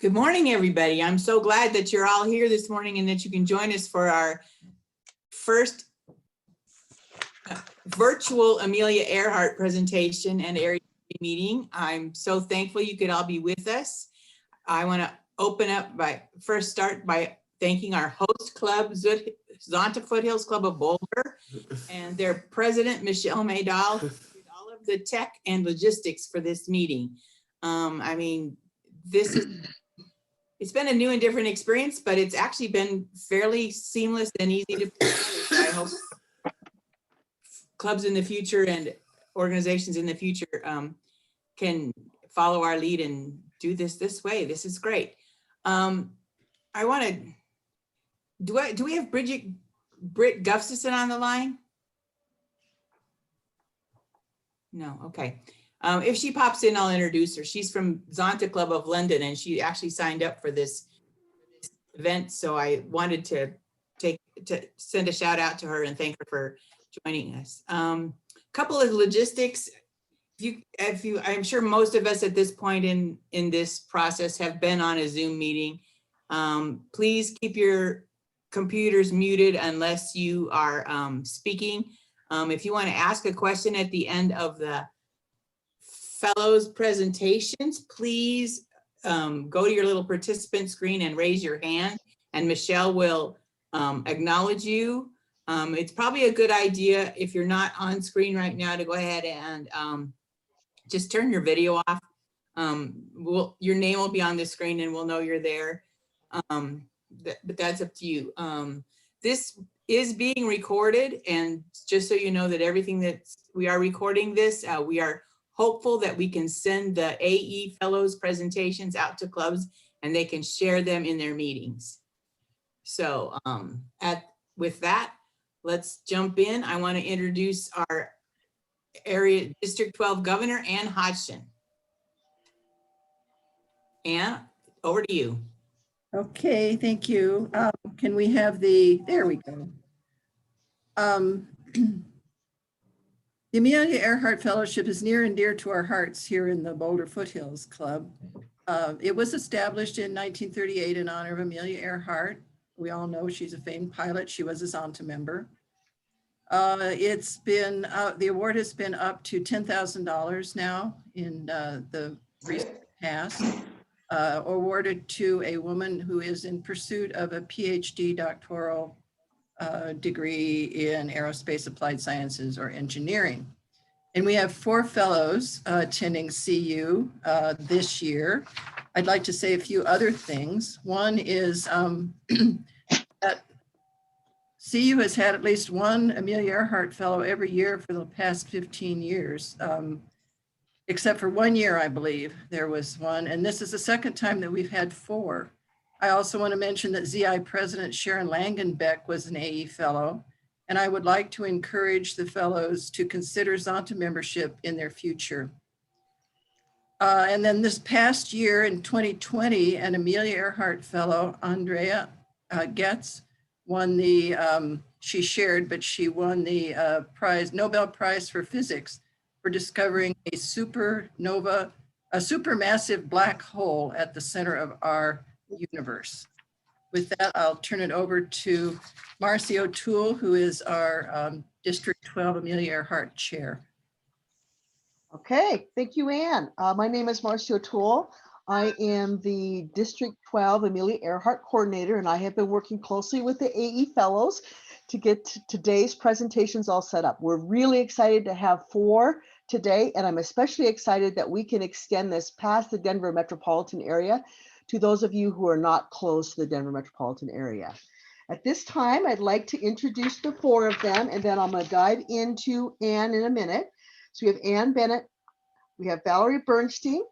Good morning, everybody. I'm so glad that you're all here this morning and that you can join us for our first virtual Amelia Earhart presentation and area meeting. I'm so thankful you could all be with us. I want to open up by start by thanking our host club, Zonta Foothills Club of Boulder, and their president, Michelle Maydal, who did all of the tech and logistics for this meeting. I mean, it's been a new and different experience, but it's actually been fairly seamless and easy to put together. So I hope clubs in the future and organizations in the future can follow our lead and do this way. This is great. I want to, do we have Britt Gustafson on the line? No, okay. If she pops in, I'll introduce her. She's from Zonta Club of London, and she actually signed up for this event. So I wanted to send a shout out to her and thank her for joining us. Couple of logistics. I'm sure most of us at this point in this process have been on a Zoom meeting. Please keep your computers muted unless you are speaking. If you want to ask a question at the end of the fellows presentations, please go to your little participant screen and raise your hand, and Michelle will acknowledge you. It's probably a good idea if you're not on screen right now to go ahead and just turn your video off. Your name will be on the screen and we'll know you're there, but that's up to you. This is being recorded, and just so you know that everything that we are recording this, we are hopeful that we can send the AE Fellows presentations out to clubs and they can share them in their meetings. So with that, let's jump in. I want to introduce our area District 12 Governor, Ann Hodgson. Ann, over to you. Okay, thank you. Can we have there we go. The Amelia Earhart Fellowship is near and dear to our hearts here in the Boulder Foothills Club. It was established in 1938 in honor of Amelia Earhart. We all know she's a famed pilot. She was a Zonta member. The award has been up to $10,000 now in the recent past, awarded to a woman who is in pursuit of a PhD doctoral degree in aerospace applied sciences or engineering. And we have 4 fellows attending CU this year. I'd like to say a few other things. One is that CU has had at least one Amelia Earhart fellow every year for the past 15 years, except for 1 year, I believe there was one. And this is the second time that we've had 4. I also want to mention that ZI President Sharon Langenbeck was an AE fellow, and I would like to encourage the fellows to consider Zonta membership in their future. And then this past year in 2020, an Amelia Earhart fellow, Andrea Getz, won she shared, but she won the Nobel Prize for Physics for discovering a supermassive black hole at the center of our universe. With that, I'll turn it over to Marcy O'Toole, who is our District 12 Amelia Earhart Chair. Okay, thank you, Ann. My name is Marcy O'Toole. I am the District 12 Amelia Earhart Coordinator, and I have been working closely with the AE Fellows to get today's presentations all set up. We're really excited to have 4 today, and I'm especially excited that we can extend this past the Denver metropolitan area to those of you who are not close to the Denver metropolitan area. At this time, I'd like to introduce the 4 of them, and then I'm going to dive into Ann in a minute. So we have Ann Bennett, we have Valerie Bernstein.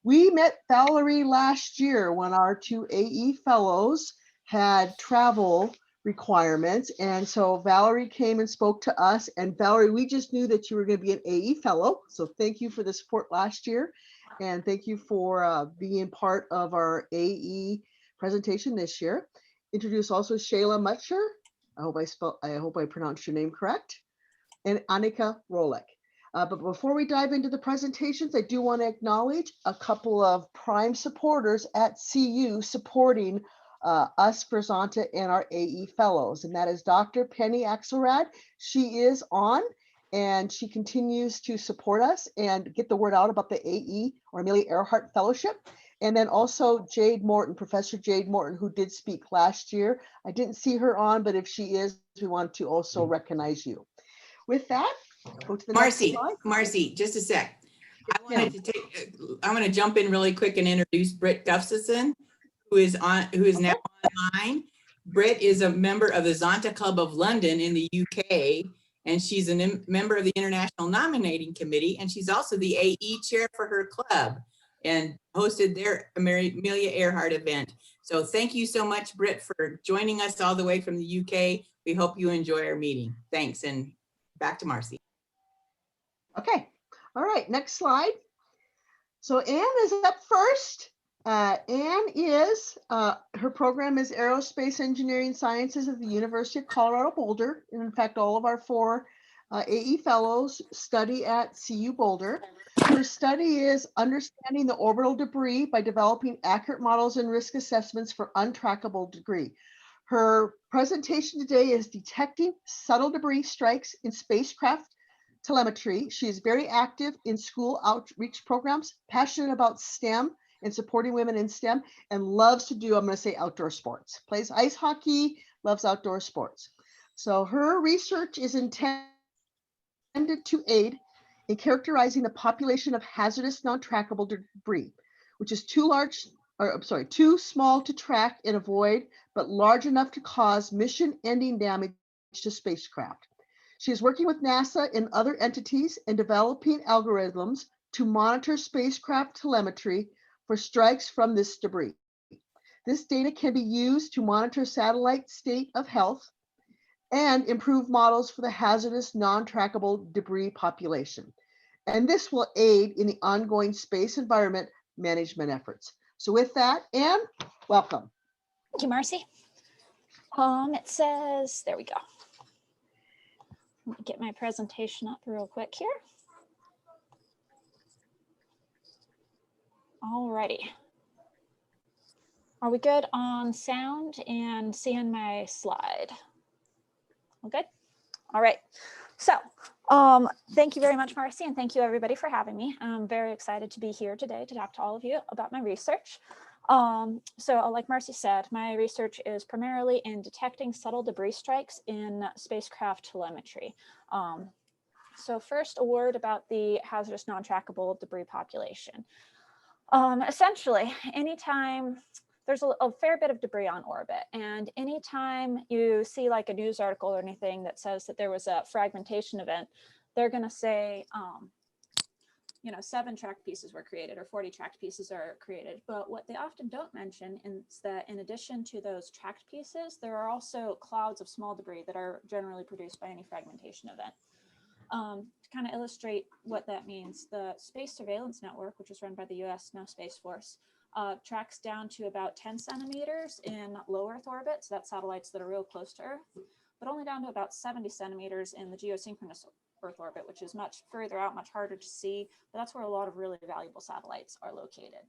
We met Valerie last year when our 2 AE fellows had travel requirements. And so Valerie came and spoke to us. And Valerie, we just knew that you were going to be an AE fellow. So thank you for the support last year. And thank you for being part of our AE presentation this year. Introduce also Shayla Mutcher. I hope I pronounced your name correct. And Annika Rolek. But before we dive into the presentations, I do want to acknowledge a couple of prime supporters at CU supporting us for Zonta and our AE fellows, and that is Dr. Penny Axelrad. She is on, and she continues to support us and get the word out about the AE or Amelia Earhart Fellowship. And then also Jade Morton, Professor Jade Morton, who did speak last year. I didn't see her on, but if she is, we want to also recognize you. With that, go to the next slide. Marcy, just a sec. I Yeah. wanted to I'm going to jump in really quick and introduce Britt Gustafson, who is now online. Britt is a member of the Zonta Club of London in the UK, and she's a member of the International Nominating Committee, and she's also the AE chair for her club and hosted their Amelia Earhart event. So thank you so much, Britt, for joining us all the way from the UK. We hope you enjoy our meeting. Thanks, and back to Marcy. Okay. All right. Next slide. So Anne is up first. Anne is, her program is Aerospace Engineering Sciences at the University of Colorado Boulder. And in fact, all of our 4 AE fellows study at CU Boulder. Her study is understanding the orbital debris by developing accurate models and risk assessments for untrackable debris. Her presentation today is detecting subtle debris strikes in spacecraft telemetry. She is very active in school outreach programs, passionate about STEM and supporting women in STEM, and loves to do, I'm going to say, outdoor sports. Plays ice hockey, loves outdoor sports. So her research is intended to aid in characterizing the population of hazardous non-trackable debris, which is too small to track and avoid, but large enough to cause mission-ending damage to spacecraft. She is working with NASA and other entities and developing algorithms to monitor spacecraft telemetry for strikes from this debris. This data can be used to monitor satellite state of health and improve models for the hazardous non-trackable debris population. And this will aid in the ongoing space environment management efforts. So with that, Anne, welcome. Thank you, Marcy. It says, there we go. Let me get my presentation up real quick here. Alrighty. Are we good on sound and seeing my slide? All good? All right. So thank you very much, Marcy, and thank you everybody for having me. I'm very excited to be here today to talk to all of you about my research. So like Marcy said, my research is primarily in detecting subtle debris strikes in spacecraft telemetry. So first, a word about the hazardous non-trackable debris population. Essentially, anytime there's a fair bit of debris on orbit, and anytime you see like a news article or anything that says that there was a fragmentation event, they're going to say, 7 tracked pieces were created or 40 tracked pieces are created. But what they often don't mention is that in addition to those tracked pieces, there are also clouds of small debris that are generally produced by any fragmentation event. To kind of illustrate what that means, the Space Surveillance Network, which is run by the US Space Force, tracks down to about 10 centimeters in low Earth orbit, so that's satellites that are real close to Earth, but only down to about 70 centimeters in the geosynchronous Earth orbit, which is much further out, much harder to see, but that's where a lot of really valuable satellites are located.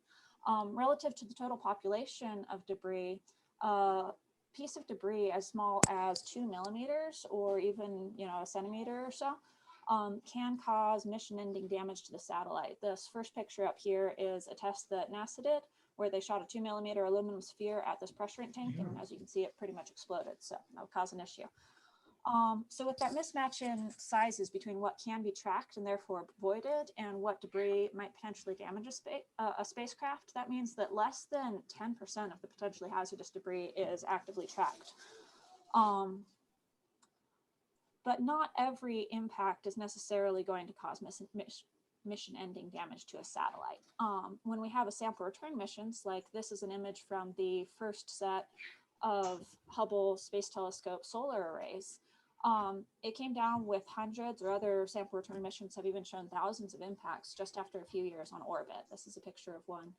Relative to the total population of debris, a piece of debris as small as 2 millimeters or even a centimeter or so can cause mission-ending damage to the satellite. This first picture up here is a test that NASA did where they shot a 2 millimeter aluminum sphere at this pressurant tank, and as you can see, it pretty much exploded, so that would cause an issue. So with that mismatch in sizes between what can be tracked and therefore avoided and what debris might potentially damage a spacecraft, that means that less than 10% of the potentially hazardous debris is actively tracked. But not every impact is necessarily going to cause mission-ending damage to a satellite. When we have a sample return missions, like this is an image from the first set of Hubble Space Telescope solar arrays, it came down with hundreds, or other sample return missions have even shown thousands of impacts just after a few years on orbit. This is a picture of one,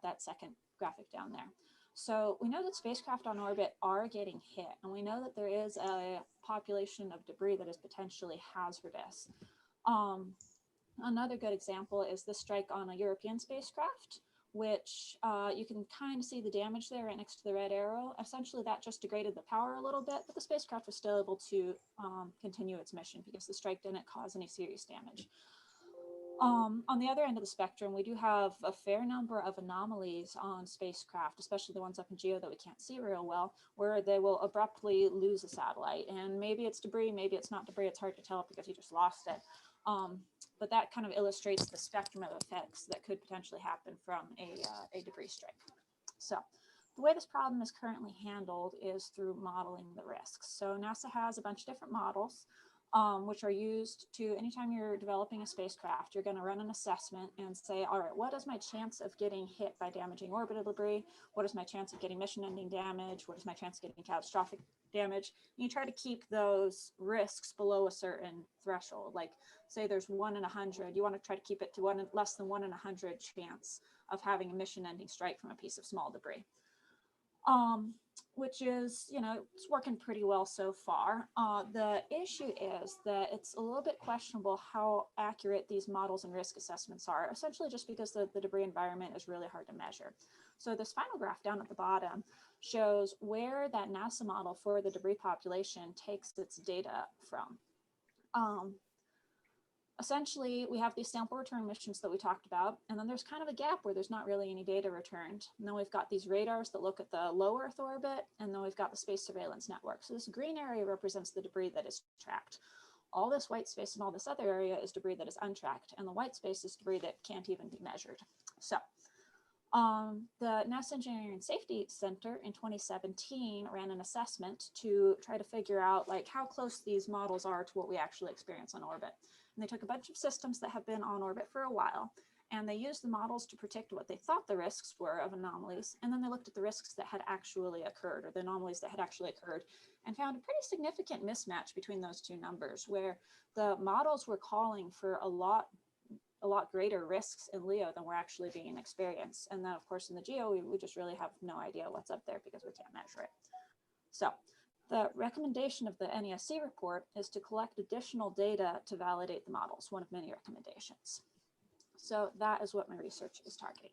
that second graphic down there. So we know that spacecraft on orbit are getting hit, and we know that there is a population of debris that is potentially hazardous. Another good example is the strike on a European spacecraft, which you can kind of see the damage there right next to the red arrow. Essentially, that just degraded the power a little bit, but the spacecraft was still able to continue its mission because the strike didn't cause any serious damage. On the other end of the spectrum, we do have a fair number of anomalies on spacecraft, especially the ones up in geo that we can't see real well, where they will abruptly lose a satellite. And maybe it's debris, maybe it's not debris. It's hard to tell because you just lost it. But that kind of illustrates the spectrum of effects that could potentially happen from a debris strike. So the way this problem is currently handled is through modeling the risks. So NASA has a bunch of different models which are used to, anytime you're developing a spacecraft, you're going to run an assessment and say, all right, what is my chance of getting hit by damaging orbital debris? What is my chance of getting mission-ending damage? What is my chance of getting catastrophic damage? And you try to keep those risks below a certain threshold. Like, say there's 1 in 100, you want to try to keep it to less than 1 in 100 chance of having a mission-ending strike from a piece of small debris. Which is, you know, it's working pretty well so far. The issue is that it's a little bit questionable how accurate these models and risk assessments are, essentially just because the debris environment is really hard to measure. So this final graph down at the bottom shows where that NASA model for the debris population takes its data from. Essentially, we have these sample return missions that we talked about, and then there's kind of a gap where there's not really any data returned. And then we've got these radars that look at the low Earth orbit, and then we've got the space surveillance network. So this green area represents the debris that is tracked. All this white space and all this other area is debris that is untracked, and the white space is debris that can't even be measured. So the NASA Engineering and Safety Center in 2017 ran an assessment to try to figure out like how close these models are to what we actually experience on orbit. And they took a bunch of systems that have been on orbit for a while, and they used the models to predict what they thought the risks were of anomalies. And then they looked at the risks that had actually occurred, or the anomalies that had actually occurred, and found a pretty significant mismatch between those two numbers, where the models were calling for a lot greater risks in LEO than were actually being experienced. And then of course in the GEO, we just really have no idea what's up there because we can't measure it. So the recommendation of the NESC report is to collect additional data to validate the models, one of many recommendations. So that is what my research is targeting.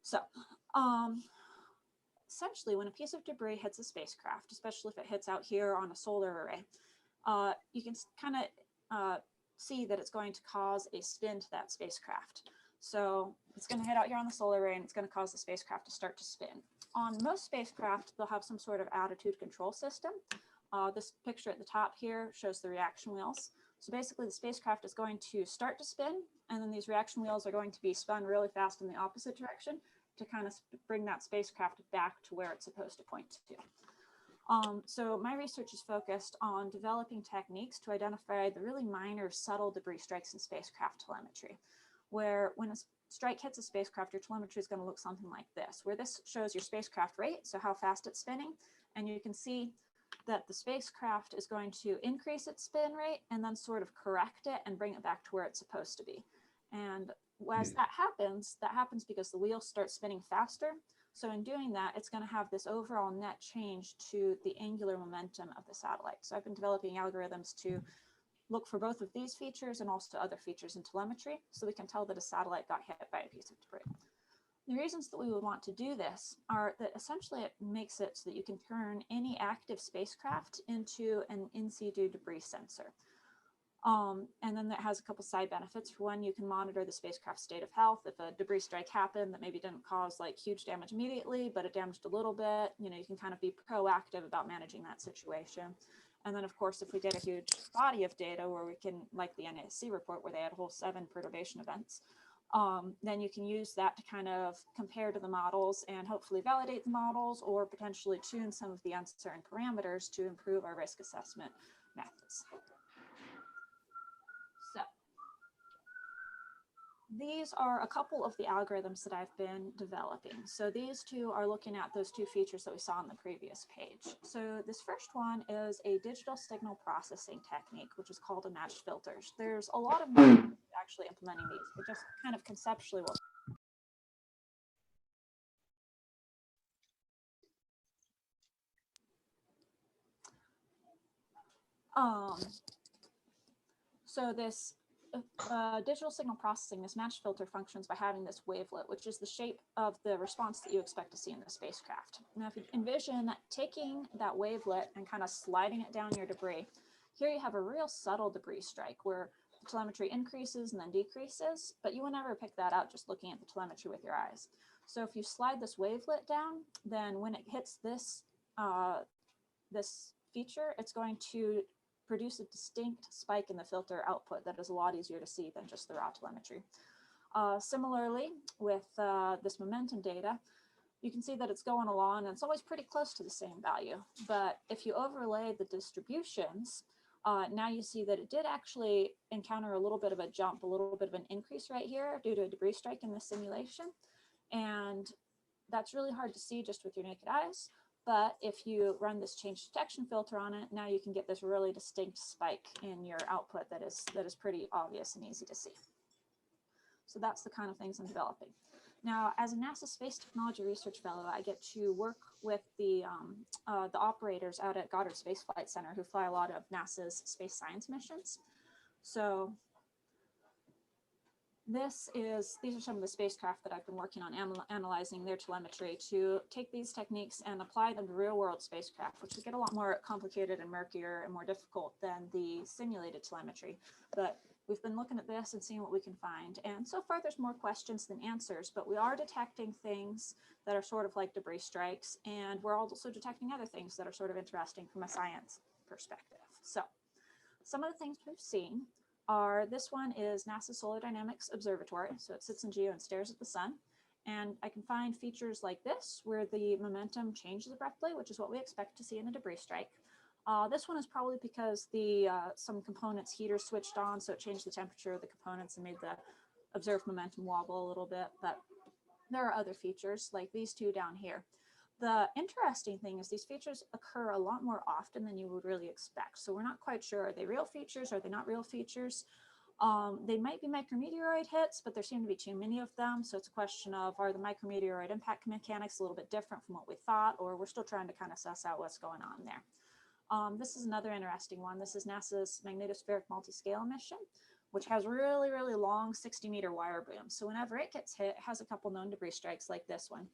So essentially when a piece of debris hits a spacecraft, especially if it hits out here on a solar array, you can kind of see that it's going to cause a spin to that spacecraft. So it's going to hit out here on the solar array and it's going to cause the spacecraft to start to spin. On most spacecraft, they'll have some sort of attitude control system. This picture at the top here shows the reaction wheels. So basically the spacecraft is going to start to spin, and then these reaction wheels are going to be spun really fast in the opposite direction to kind of bring that spacecraft back to where it's supposed to point to. So my research is focused on developing techniques to identify the really minor subtle debris strikes in spacecraft telemetry, where when a strike hits a spacecraft, your telemetry is going to look something like this, where this shows your spacecraft rate, so how fast it's spinning, and you can see that the spacecraft is going to increase its spin rate and then sort of correct it and bring it back to where it's supposed to be. And as that happens because the wheels start spinning faster. So in doing that, it's going to have this overall net change to the angular momentum of the satellite. So I've been developing algorithms to look for both of these features and also other features in telemetry, so we can tell that a satellite got hit by a piece of debris. The reasons that we would want to do this are that essentially it makes it so that you can turn any active spacecraft into an in situ debris sensor. And then that has a couple side benefits. For one, you can monitor the spacecraft's state of health. If a debris strike happened that maybe didn't cause like huge damage immediately, but it damaged a little bit, you know, you can kind of be proactive about managing that situation. And then of course, if we get a huge body of data where we can, like the NASC report where they had a whole 7 perturbation events, then you can use that to kind of compare to the models and hopefully validate the models or potentially tune some of the uncertain parameters to improve our risk assessment methods. So these are a couple of the algorithms that I've been developing. So these two are looking at those two features that we saw on the previous page. So this first one is a digital signal processing technique, which is called a matched filters. There's a lot of methods actually implementing these, but just kind of conceptually what so this digital signal processing, this match filter functions by having this wavelet, which is the shape of the response that you expect to see in the spacecraft. Now, if you envision taking that wavelet and kind of sliding it down your debris, here you have a real subtle debris strike where the telemetry increases and then decreases, but you will never pick that out just looking at the telemetry with your eyes. So if you slide this wavelet down, then when it hits this, this feature, it's going to produce a distinct spike in the filter output that is a lot easier to see than just the raw telemetry. Similarly, with this momentum data, you can see that it's going along and it's always pretty close to the same value. But if you overlay the distributions, now you see that it did actually encounter a little bit of a jump, a little bit of an increase right here due to a debris strike in the simulation. And that's really hard to see just with your naked eyes. But if you run this change detection filter on it, now you can get this really distinct spike in your output that is pretty obvious and easy to see. So that's the kind of things I'm developing. Now, as a NASA Space Technology Research Fellow, I get to work with the operators out at Goddard Space Flight Center who fly a lot of NASA's space science missions. So these are some of the spacecraft that I've been working on analyzing their telemetry to take these techniques and apply them to real world spacecraft, which would get a lot more complicated and murkier and more difficult than the simulated telemetry. But we've been looking at this and seeing what we can find. And so far there's more questions than answers, but we are detecting things that are sort of like debris strikes. And we're also detecting other things that are sort of interesting from a science perspective. So some of the things we've seen are, this one is NASA Solar Dynamics Observatory. So it sits in geo and stares at the sun. And I can find features like this where the momentum changes abruptly, which is what we expect to see in a debris strike. This one is probably because some components heaters switched on, so it changed the temperature of the components and made the observed momentum wobble a little bit. But there are other features like these two down here. The interesting thing is these features occur a lot more often than you would really expect. So we're not quite sure, are they real features? Are they not real features? They might be micrometeoroid hits, but there seem to be too many of them. So it's a question of, are the micrometeoroid impact mechanics a little bit different from what we thought, or we're still trying to kind of suss out what's going on there. This is another interesting one. This is NASA's magnetospheric multiscale mission, which has really, really long 60-meter wire booms. So whenever it gets hit, it has a couple known debris strikes like this one.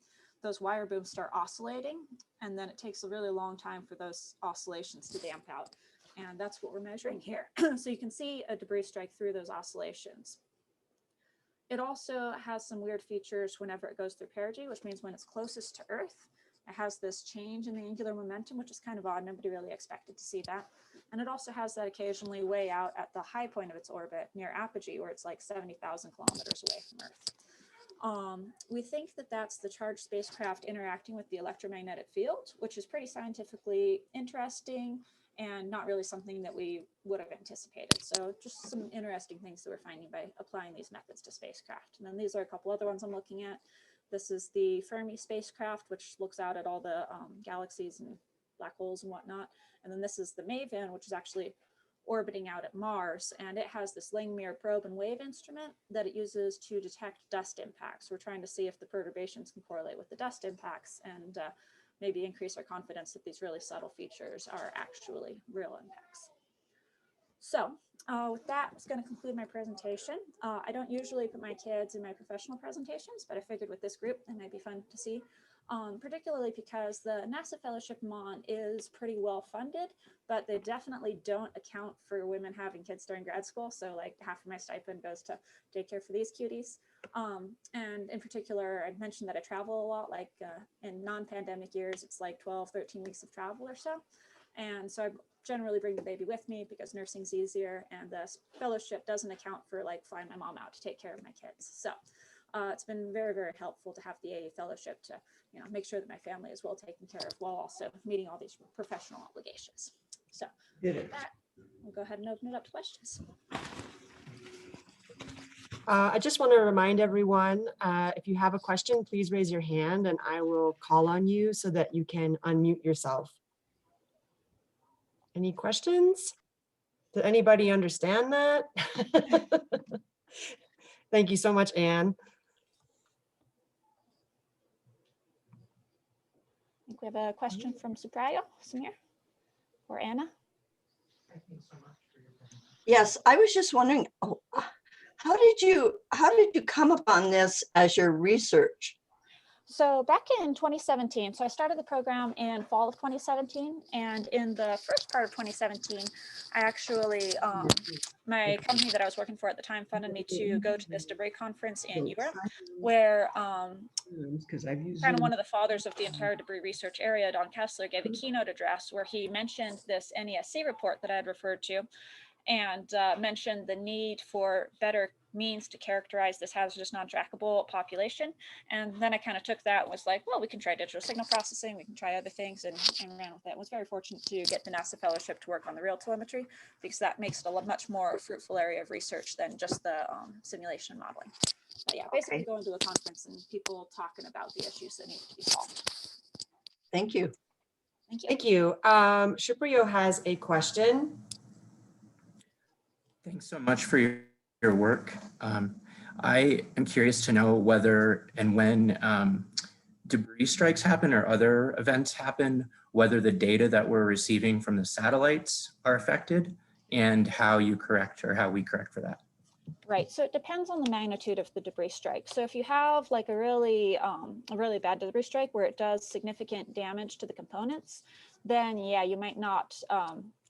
Those wire booms start oscillating, and then it takes a really long time for those oscillations to damp out. And that's what we're measuring here. So you can see a debris strike through those oscillations. It also has some weird features whenever it goes through perigee, which means when it's closest to Earth, it has this change in the angular momentum, which is kind of odd. Nobody really expected to see that. And it also has that occasionally way out at the high point of its orbit near apogee, where it's like 70,000 kilometers away from Earth. We think that that's the charged spacecraft interacting with the electromagnetic field, which is pretty scientifically interesting and not really something that we would have anticipated. So just some interesting things that we're finding by applying these methods to spacecraft. And then these are a couple other ones I'm looking at. This is the Fermi spacecraft, which looks out at all the galaxies and black holes and whatnot. And then this is the MAVEN, which is actually orbiting out at Mars, and it has this Langmuir probe and wave instrument that it uses to detect dust impacts. We're trying to see if the perturbations can correlate with the dust impacts and maybe increase our confidence that these really subtle features are actually real impacts. So with that, it's going to conclude my presentation. I don't usually put my kids in my professional presentations, but I figured with this group, it might be fun to see. Particularly because the NASA Fellowship I'm on is pretty well funded, but they definitely don't account for women having kids during grad school. So like half of my stipend goes to daycare for these cuties. And in particular, I'd mentioned that I travel a lot, like in non-pandemic years, it's like 12, 13 weeks of travel or so. And so I generally bring the baby with me because nursing's easier, and the fellowship doesn't account for like flying my mom out to take care of my kids. So it's been very, very helpful to have the AE fellowship to, make sure that my family is well taken care of while also meeting all these professional obligations. So with that, we'll go ahead and open it up to questions. I just want to remind everyone, if you have a question, please raise your hand and I will call on you so that you can unmute yourself. Any questions? Did anybody understand that? Thank you so much, Anne. I think we have a question from Supriya, Samir, or Anna. Yes, I was just wondering, how did you come upon this as your research? So back in 2017, so I started the program in fall of 2017, and in the first part of 2017, I actually, my company that I was working for at the time funded me to go to this debris conference in Europe, where kind of one of the fathers of the entire debris research area, Don Kessler, gave a keynote address where he mentioned this NESC report that I had referred to, and mentioned the need for better means to characterize this hazardous non-trackable population. And then I kind of took that and was like, well, we can try digital signal processing, we can try other things, and ran with it. I was very fortunate to get the NASA fellowship to work on the real telemetry, because that makes it a much more fruitful area of research than just the simulation and modeling. But yeah, basically going to a conference and people talking about the issues that need to be solved. Thank you. Thank you. Thank you. Shupriyo has a question. Thanks so much for your work. I am curious to know whether and when debris strikes happen or other events happen, whether the data that we're receiving from the satellites are affected, and how you correct or how we correct for that. Right, so it depends on the magnitude of the debris strike. So if you have like a really bad debris strike where it does significant damage to the components, then yeah, you might not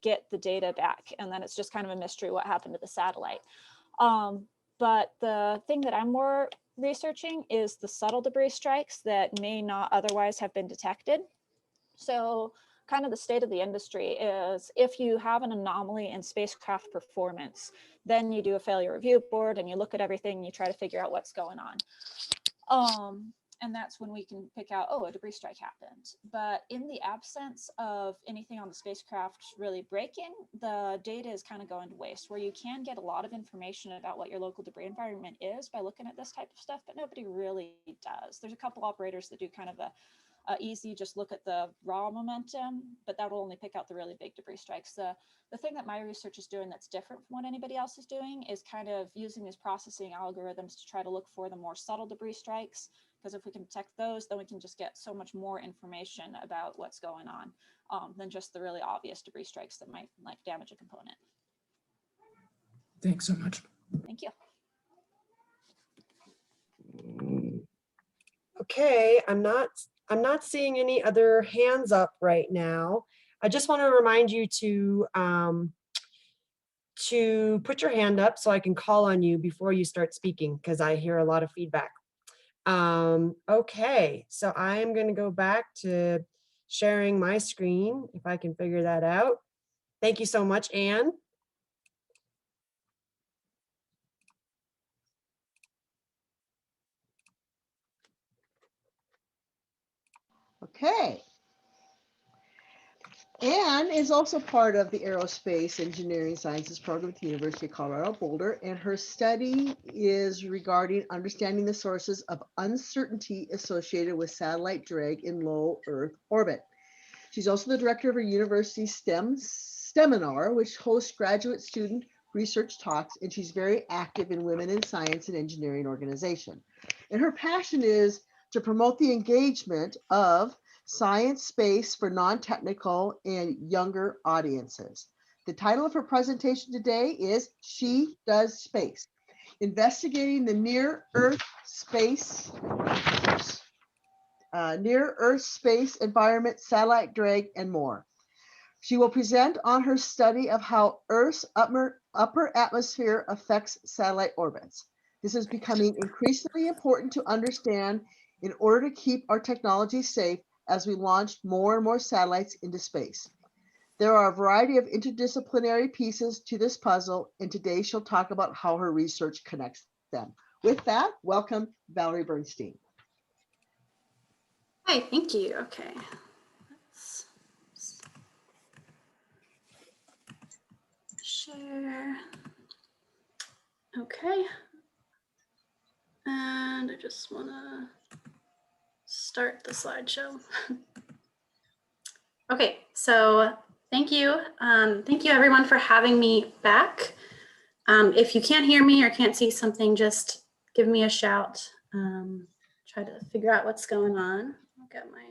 get the data back, and then it's just kind of a mystery what happened to the satellite. But the thing that I'm more researching is the subtle debris strikes that may not otherwise have been detected. So kind of the state of the industry is, if you have an anomaly in spacecraft performance, then you do a failure review board and you look at everything and you try to figure out what's going on. And that's when we can pick out, oh, a debris strike happened. But in the absence of anything on the spacecraft really breaking, the data is kind of going to waste, where you can get a lot of information about what your local debris environment is by looking at this type of stuff, but nobody really does. There's a couple operators that do kind of a easy, just look at the raw momentum, but that will only pick out the really big debris strikes. The thing that my research is doing that's different from what anybody else is doing is kind of using these processing algorithms to try to look for the more subtle debris strikes, because if we can detect those, then we can just get so much more information about what's going on than just the really obvious debris strikes that might like damage a component. Thanks so much. Thank you. Okay, I'm not seeing any other hands up right now. I just want to remind you to put your hand up so I can call on you before you start speaking, because I hear a lot of feedback. Okay, so I am going to go back to sharing my screen if I can figure that out. Thank you so much, Anne. Okay. Anne is also part of the Aerospace Engineering Sciences program at the University of Colorado Boulder, and her study is regarding understanding the sources of uncertainty associated with satellite drag in low Earth orbit. She's also the director of her university STEMinar, which hosts graduate student research talks, and she's very active in Women in Science and Engineering organization. And her passion is to promote the engagement of science space for non-technical and younger audiences. The title of her presentation today is She Does Space, Investigating the Near-Earth Space Environment, Satellite Drag, and more. She will present on her study of how Earth's upper atmosphere affects satellite orbits. This is becoming increasingly important to understand in order to keep our technology safe as we launch more and more satellites into space. There are a variety of interdisciplinary pieces to this puzzle, and today she'll talk about how her research connects them. With that, welcome Valerie Bernstein. Hi, thank you. Okay. Let's share. Okay. And I just want to start the slideshow. Okay, so thank you. Thank you everyone for having me back. If you can't hear me or can't see something, just give me a shout. Try to figure out what's going on. I'll get my,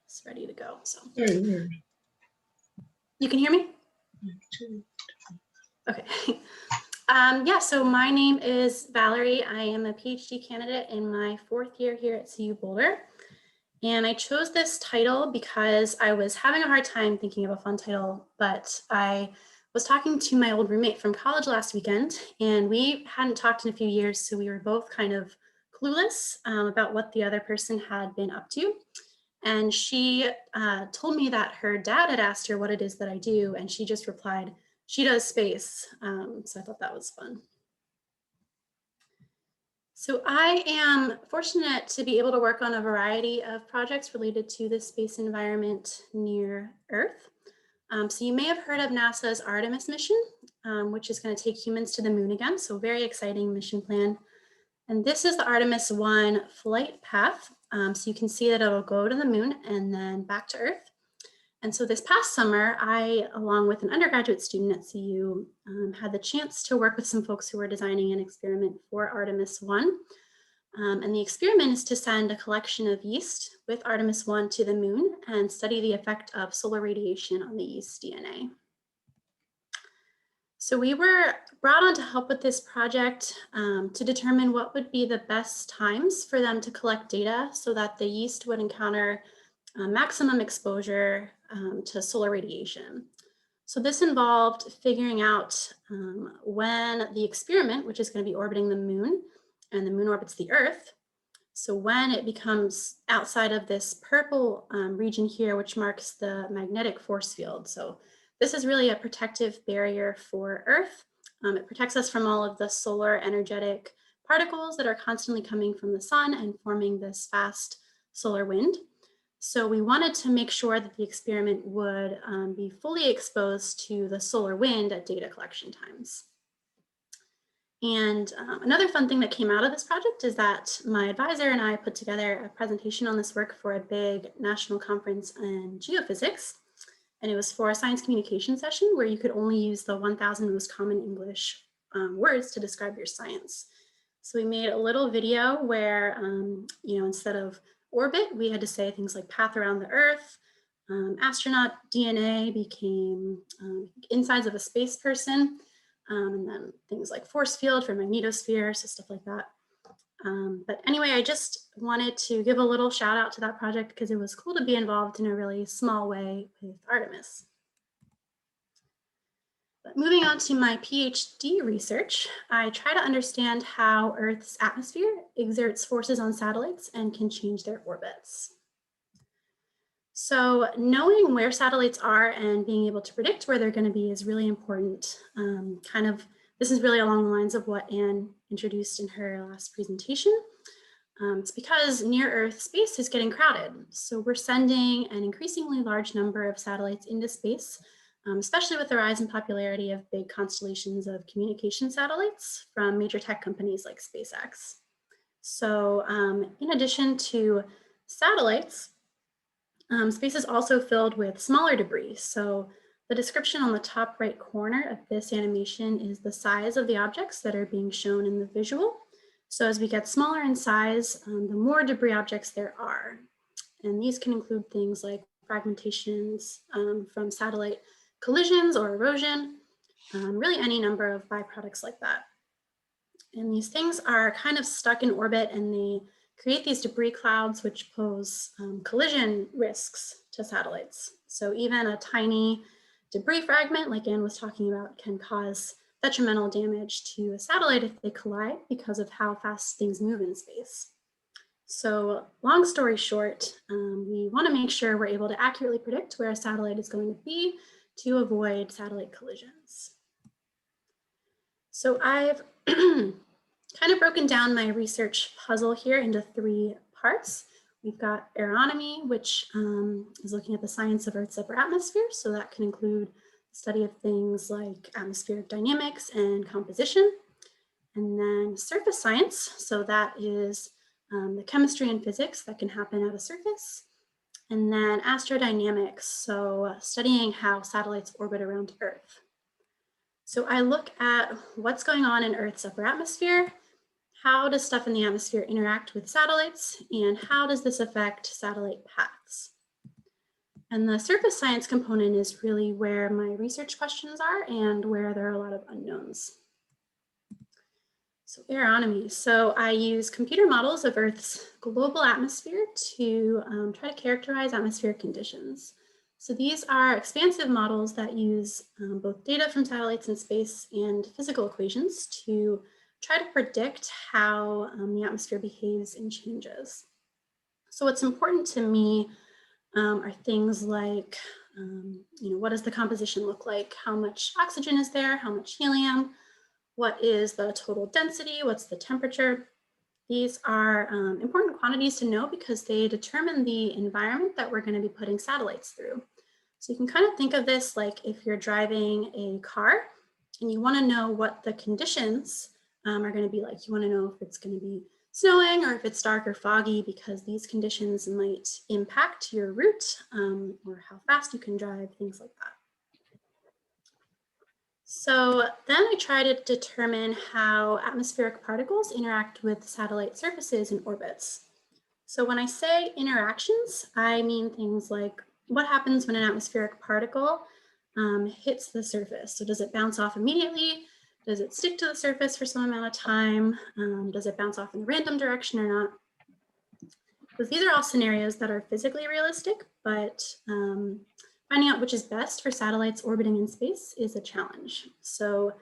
it's ready to go. So you can hear me? Okay. Yeah, so my name is Valerie. I am a PhD candidate in my 4th year here at CU Boulder. And I chose this title because I was having a hard time thinking of a fun title, but I was talking to my old roommate from college last weekend, and we hadn't talked in a few years, so we were both kind of clueless about what the other person had been up to. And she told me that her dad had asked her what it is that I do, and she just replied, she does space. So I thought that was fun. So I am fortunate to be able to work on a variety of projects related to the space environment near Earth. So you may have heard of NASA's Artemis mission, which is going to take humans to the moon again. So very exciting mission plan. And this is the Artemis 1 flight path. So you can see that it'll go to the moon and then back to Earth. And so this past summer, I, along with an undergraduate student at CU, had the chance to work with some folks who were designing an experiment for Artemis 1. And the experiment is to send a collection of yeast with Artemis 1 to the moon and study the effect of solar radiation on the yeast DNA. So we were brought on to help with this project to determine what would be the best times for them to collect data so that the yeast would encounter maximum exposure to solar radiation. So this involved figuring out when the experiment, which is going to be orbiting the moon, and the moon orbits the Earth. So when it becomes outside of this purple region here, which marks the magnetic force field. So this is really a protective barrier for Earth. It protects us from all of the solar energetic particles that are constantly coming from the sun and forming this fast solar wind. So we wanted to make sure that the experiment would be fully exposed to the solar wind at data collection times. And another fun thing that came out of this project is that my advisor and I put together a presentation on this work for a big national conference in geophysics. And it was for a science communication session where you could only use the 1,000 most common English words to describe your science. So we made a little video where, instead of orbit, we had to say things like path around the Earth. Astronaut DNA became insides of a space person. And then things like force field for magnetosphere, so stuff like that. But anyway, I just wanted to give a little shout out to that project because it was cool to be involved in a really small way with Artemis. But moving on to my PhD research, I try to understand how Earth's atmosphere exerts forces on satellites and can change their orbits. So knowing where satellites are and being able to predict where they're going to be is really important. This is really along the lines of what Anne introduced in her last presentation. It's because near Earth space is getting crowded. So we're sending an increasingly large number of satellites into space, especially with the rise in popularity of big constellations of communication satellites from major tech companies like SpaceX. So in addition to satellites, space is also filled with smaller debris. So the description on the top right corner of this animation is the size of the objects that are being shown in the visual. So as we get smaller in size, the more debris objects there are. And these can include things like fragmentations from satellite collisions or erosion, really any number of byproducts like that. And these things are kind of stuck in orbit and they create these debris clouds which pose collision risks to satellites. So even a tiny debris fragment, like Anne was talking about, can cause detrimental damage to a satellite if they collide because of how fast things move in space. So long story short, we want to make sure we're able to accurately predict where a satellite is going to be to avoid satellite collisions. So I've kind of broken down my research puzzle here into 3 parts. We've got aeronomy, which is looking at the science of Earth's upper atmosphere. So that can include study of things like atmospheric dynamics and composition. And then surface science. So that is the chemistry and physics that can happen at a surface. And then astrodynamics. So studying how satellites orbit around Earth. So I look at what's going on in Earth's upper atmosphere. How does stuff in the atmosphere interact with satellites, and how does this affect satellite paths? And the surface science component is really where my research questions are and where there are a lot of unknowns. So aeronomy. So I use computer models of Earth's global atmosphere to try to characterize atmospheric conditions. So these are expansive models that use both data from satellites in space and physical equations to try to predict how the atmosphere behaves and changes. So what's important to me are things like, what does the composition look like? How much oxygen is there? How much helium? What is the total density? What's the temperature? These are important quantities to know because they determine the environment that we're going to be putting satellites through. So you can kind of think of this like if you're driving a car and you want to know what the conditions are going to be like. You want to know if it's going to be snowing or if it's dark or foggy, because these conditions might impact your route or how fast you can drive, things like that. So then I try to determine how atmospheric particles interact with satellite surfaces and orbits. So when I say interactions, I mean things like what happens when an atmospheric particle hits the surface. So does it bounce off immediately? Does it stick to the surface for some amount of time? Does it bounce off in a random direction or not? Because these are all scenarios that are physically realistic, but finding out which is best for satellites orbiting in space is a challenge. So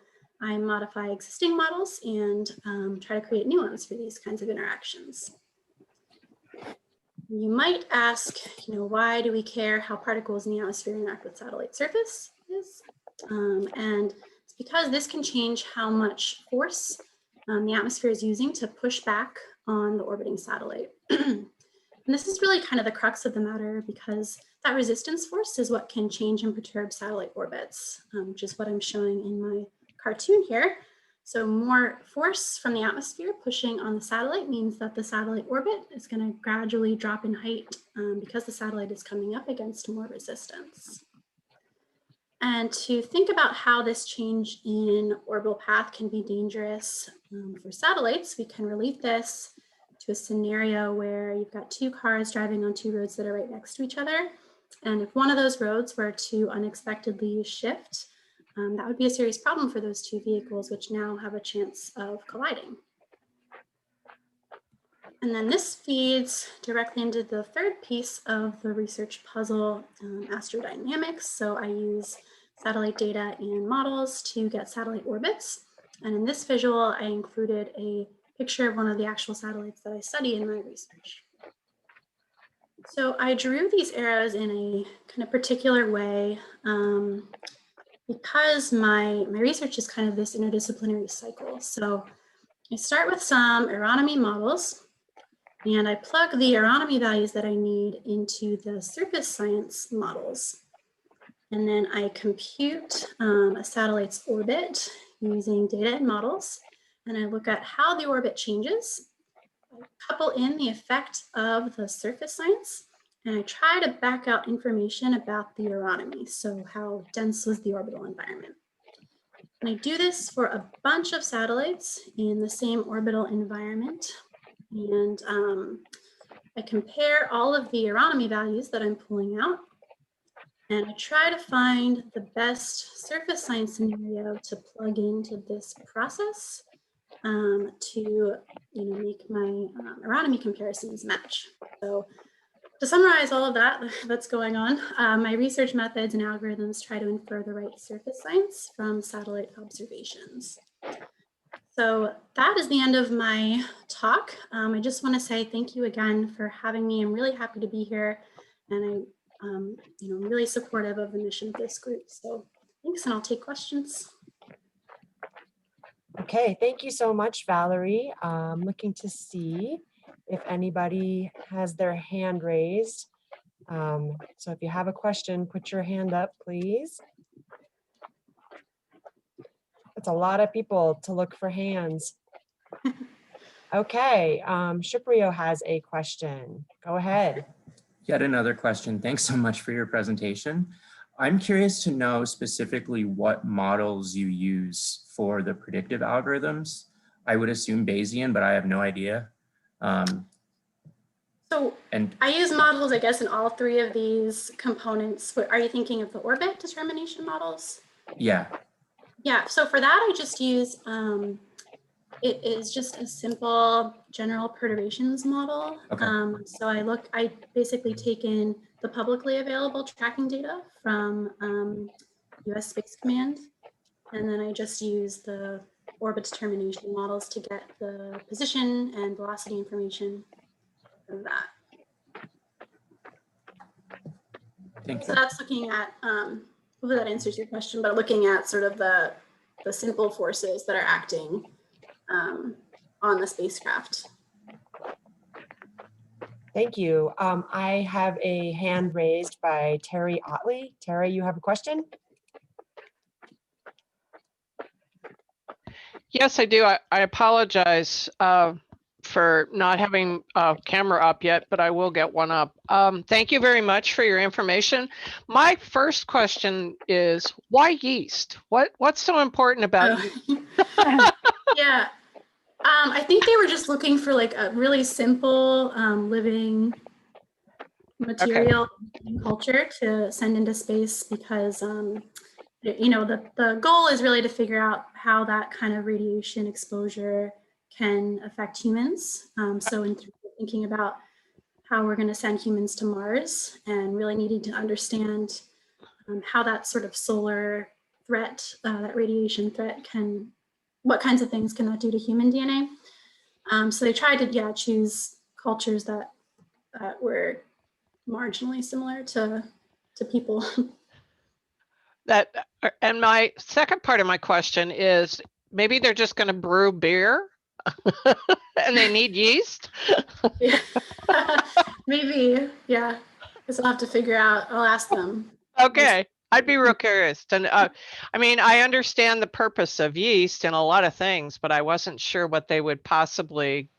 I modify existing models and try to create new ones for these kinds of interactions. You might ask, why do we care how particles in the atmosphere interact with satellite surfaces? And it's because this can change how much force the atmosphere is using to push back on the orbiting satellite. And this is really kind of the crux of the matter, because that resistance force is what can change and perturb satellite orbits, which is what I'm showing in my cartoon here. So more force from the atmosphere pushing on the satellite means that the satellite orbit is going to gradually drop in height because the satellite is coming up against more resistance. And to think about how this change in orbital path can be dangerous for satellites, we can relate this to a scenario where you've got two cars driving on two roads that are right next to each other. And if one of those roads were to unexpectedly shift, that would be a serious problem for those two vehicles, which now have a chance of colliding. And then this feeds directly into the third piece of the research puzzle, astrodynamics. So I use satellite data and models to get satellite orbits. And in this visual, I included a picture of one of the actual satellites that I study in my research. So I drew these arrows in a kind of particular way because my research is kind of this interdisciplinary cycle. So I start with some aeronomy models, and I plug the aeronomy values that I need into the surface science models. And then I compute a satellite's orbit using data and models. And I look at how the orbit changes. I couple in the effect of the surface science, and I try to back out information about the aeronomy. So how dense was the orbital environment? And I do this for a bunch of satellites in the same orbital environment. And I compare all of the aeronomy values that I'm pulling out, and I try to find the best surface science scenario to plug into this process to make my aeronomy comparisons match. So to summarize all of that that's going on, my research methods and algorithms try to infer the right surface science from satellite observations. So that is the end of my talk. I just want to say thank you again for having me. I'm really happy to be here, and I'm really supportive of the mission of this group. So thanks, and I'll take questions. Okay, thank you so much, Valerie. I'm looking to see if anybody has their hand raised. So if you have a question, put your hand up, please. It's a lot of people to look for hands. Okay, Shiprio has a question. Go ahead. Yet another question. Thanks so much for your presentation. I'm curious to know specifically what models you use for the predictive algorithms. I would assume Bayesian, but I have no idea. So So And I use models, I guess, in all three of these components. Are you thinking of the orbit determination models? yeah, Yeah, so for that, I just use, it is just a simple general perturbations model. Okay. So I basically take in the publicly available tracking data from US Space Command, and then I just use the orbit determination models to get the position and velocity information from that. thank So you. that's looking at, hopefully that answers your question, but looking at sort of the simple forces that are acting on the spacecraft. Thank you. I have a hand raised by Terry Otley. Terry, you have a question? Yes, I do. I apologize for not having a camera up yet, but I will get one up. Thank you very much for your information. My first question is, why yeast? What's so important about yeast? Yeah, I think they were just looking for like a really simple living material and culture to send into space because you know, the goal is really to figure out how that kind of radiation exposure can affect humans. So in thinking about how we're going to send humans to Mars and really needing to understand how that sort of solar threat, that radiation threat what kinds of things can that do to human DNA? So they tried to, choose cultures that were marginally similar to people. And my second part of my question is, maybe they're just going to brew beer and they need yeast? Yeah. Maybe, yeah. Guess I'll have to figure out, I'll ask them. Okay. I'd be real curious. And I mean, I understand the purpose of yeast and a lot of things, but I wasn't sure what they would possibly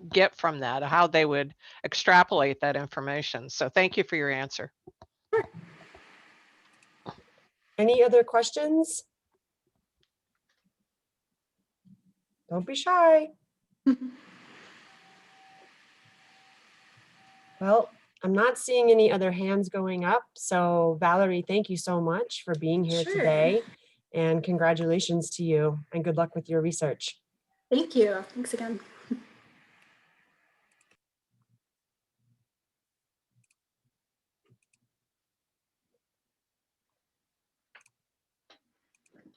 get from that, how they would extrapolate that information. So thank you for your answer. Any other questions? Don't be shy. Well, I'm not seeing any other hands going up. So Valerie, thank you so much for being here Sure. today. And congratulations to you and good luck with your research. Thank you. Thanks again.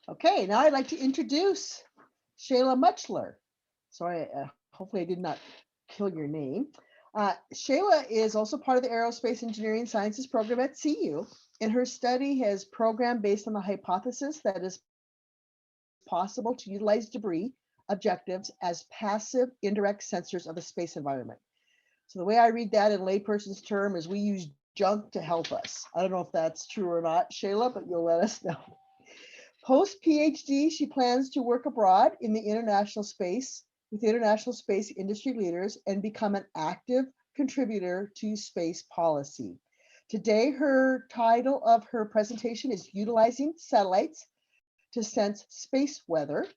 Okay, now I'd like to introduce Shayla Muchler. Sorry, hopefully I did not kill your name. Shayla is also part of the Aerospace Engineering Sciences program at CU, and her study has programmed based on the hypothesis that it's possible to utilize debris objectives as passive indirect sensors of the space environment. So the way I read that in layperson's term is we use junk to help us. I don't know if that's true or not, Shayla, but you'll let us know. Post PhD, she plans to work abroad in the international space with international space industry leaders and become an active contributor to space policy. Today, her title of her presentation is Utilizing Satellites to Sense Space Weather.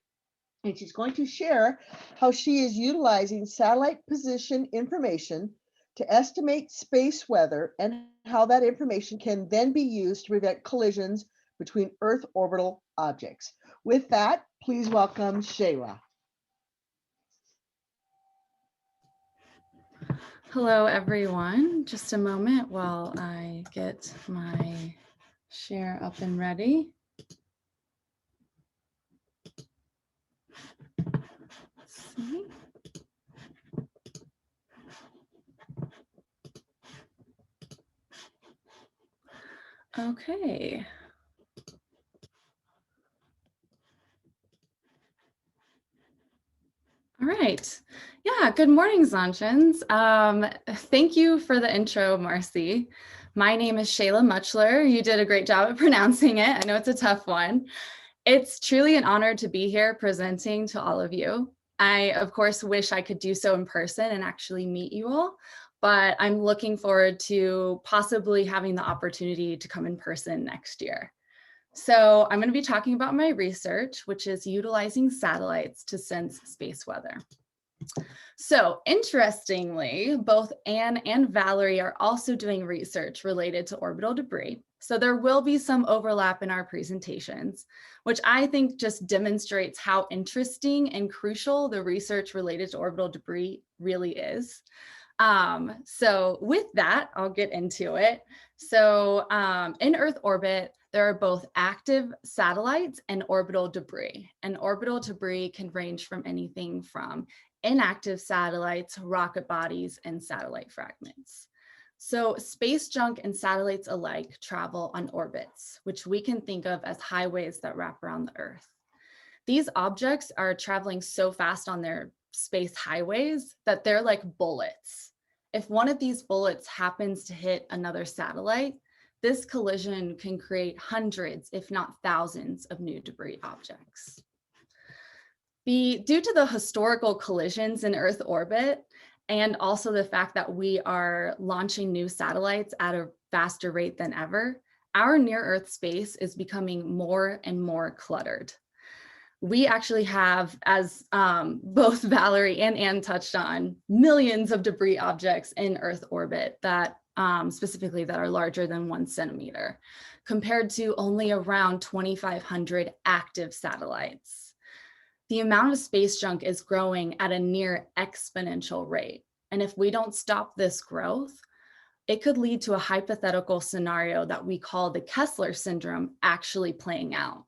And she's going to share how she is utilizing satellite position information to estimate space weather and how that information can then be used to prevent collisions between Earth orbital objects. With that, please welcome Shayla. Hello, everyone. Just a moment while I get my share up and ready. Let's see. Okay. All right. Yeah, good morning, Zonchans. Thank you for the intro, Marcy. My name is Shayla Muchler. You did a great job at pronouncing it. I know it's a tough one. It's truly an honor to be here presenting to all of you. I, of course, wish I could do so in person and actually meet you all, but I'm looking forward to possibly having the opportunity to come in person next year. So I'm going to be talking about my research, which is utilizing satellites to sense space weather. So interestingly, both Anne and Valerie are also doing research related to orbital debris. So there will be some overlap in our presentations, which I think just demonstrates how interesting and crucial the research related to orbital debris really is. So with that, I'll get into it. So in Earth orbit, there are both active satellites and orbital debris. And orbital debris can range from anything from inactive satellites, rocket bodies, and satellite fragments. So space junk and satellites alike travel on orbits, which we can think of as highways that wrap around the Earth. These objects are traveling so fast on their space highways that they're like bullets. If one of these bullets happens to hit another satellite, this collision can create hundreds, if not thousands, of new debris objects. Due to the historical collisions in Earth orbit, and also the fact that we are launching new satellites at a faster rate than ever, our near-Earth space is becoming more and more cluttered. We actually have, as both Valerie and Anne touched on, millions of debris objects in Earth orbit that specifically that are larger than 1 centimeter, compared to only around 2,500 active satellites. The amount of space junk is growing at a near exponential rate. And if we don't stop this growth, it could lead to a hypothetical scenario that we call the Kessler syndrome actually playing out.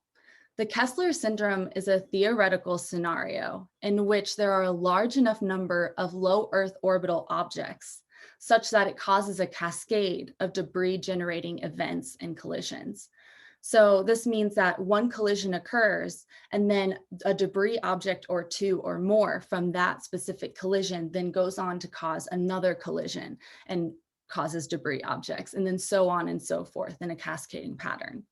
The Kessler syndrome is a theoretical scenario in which there are a large enough number of low Earth orbital objects such that it causes a cascade of debris generating events and collisions. So this means that one collision occurs and then a debris object or two or more from that specific collision then goes on to cause another collision and causes debris objects, and then so on and so forth in a cascading pattern.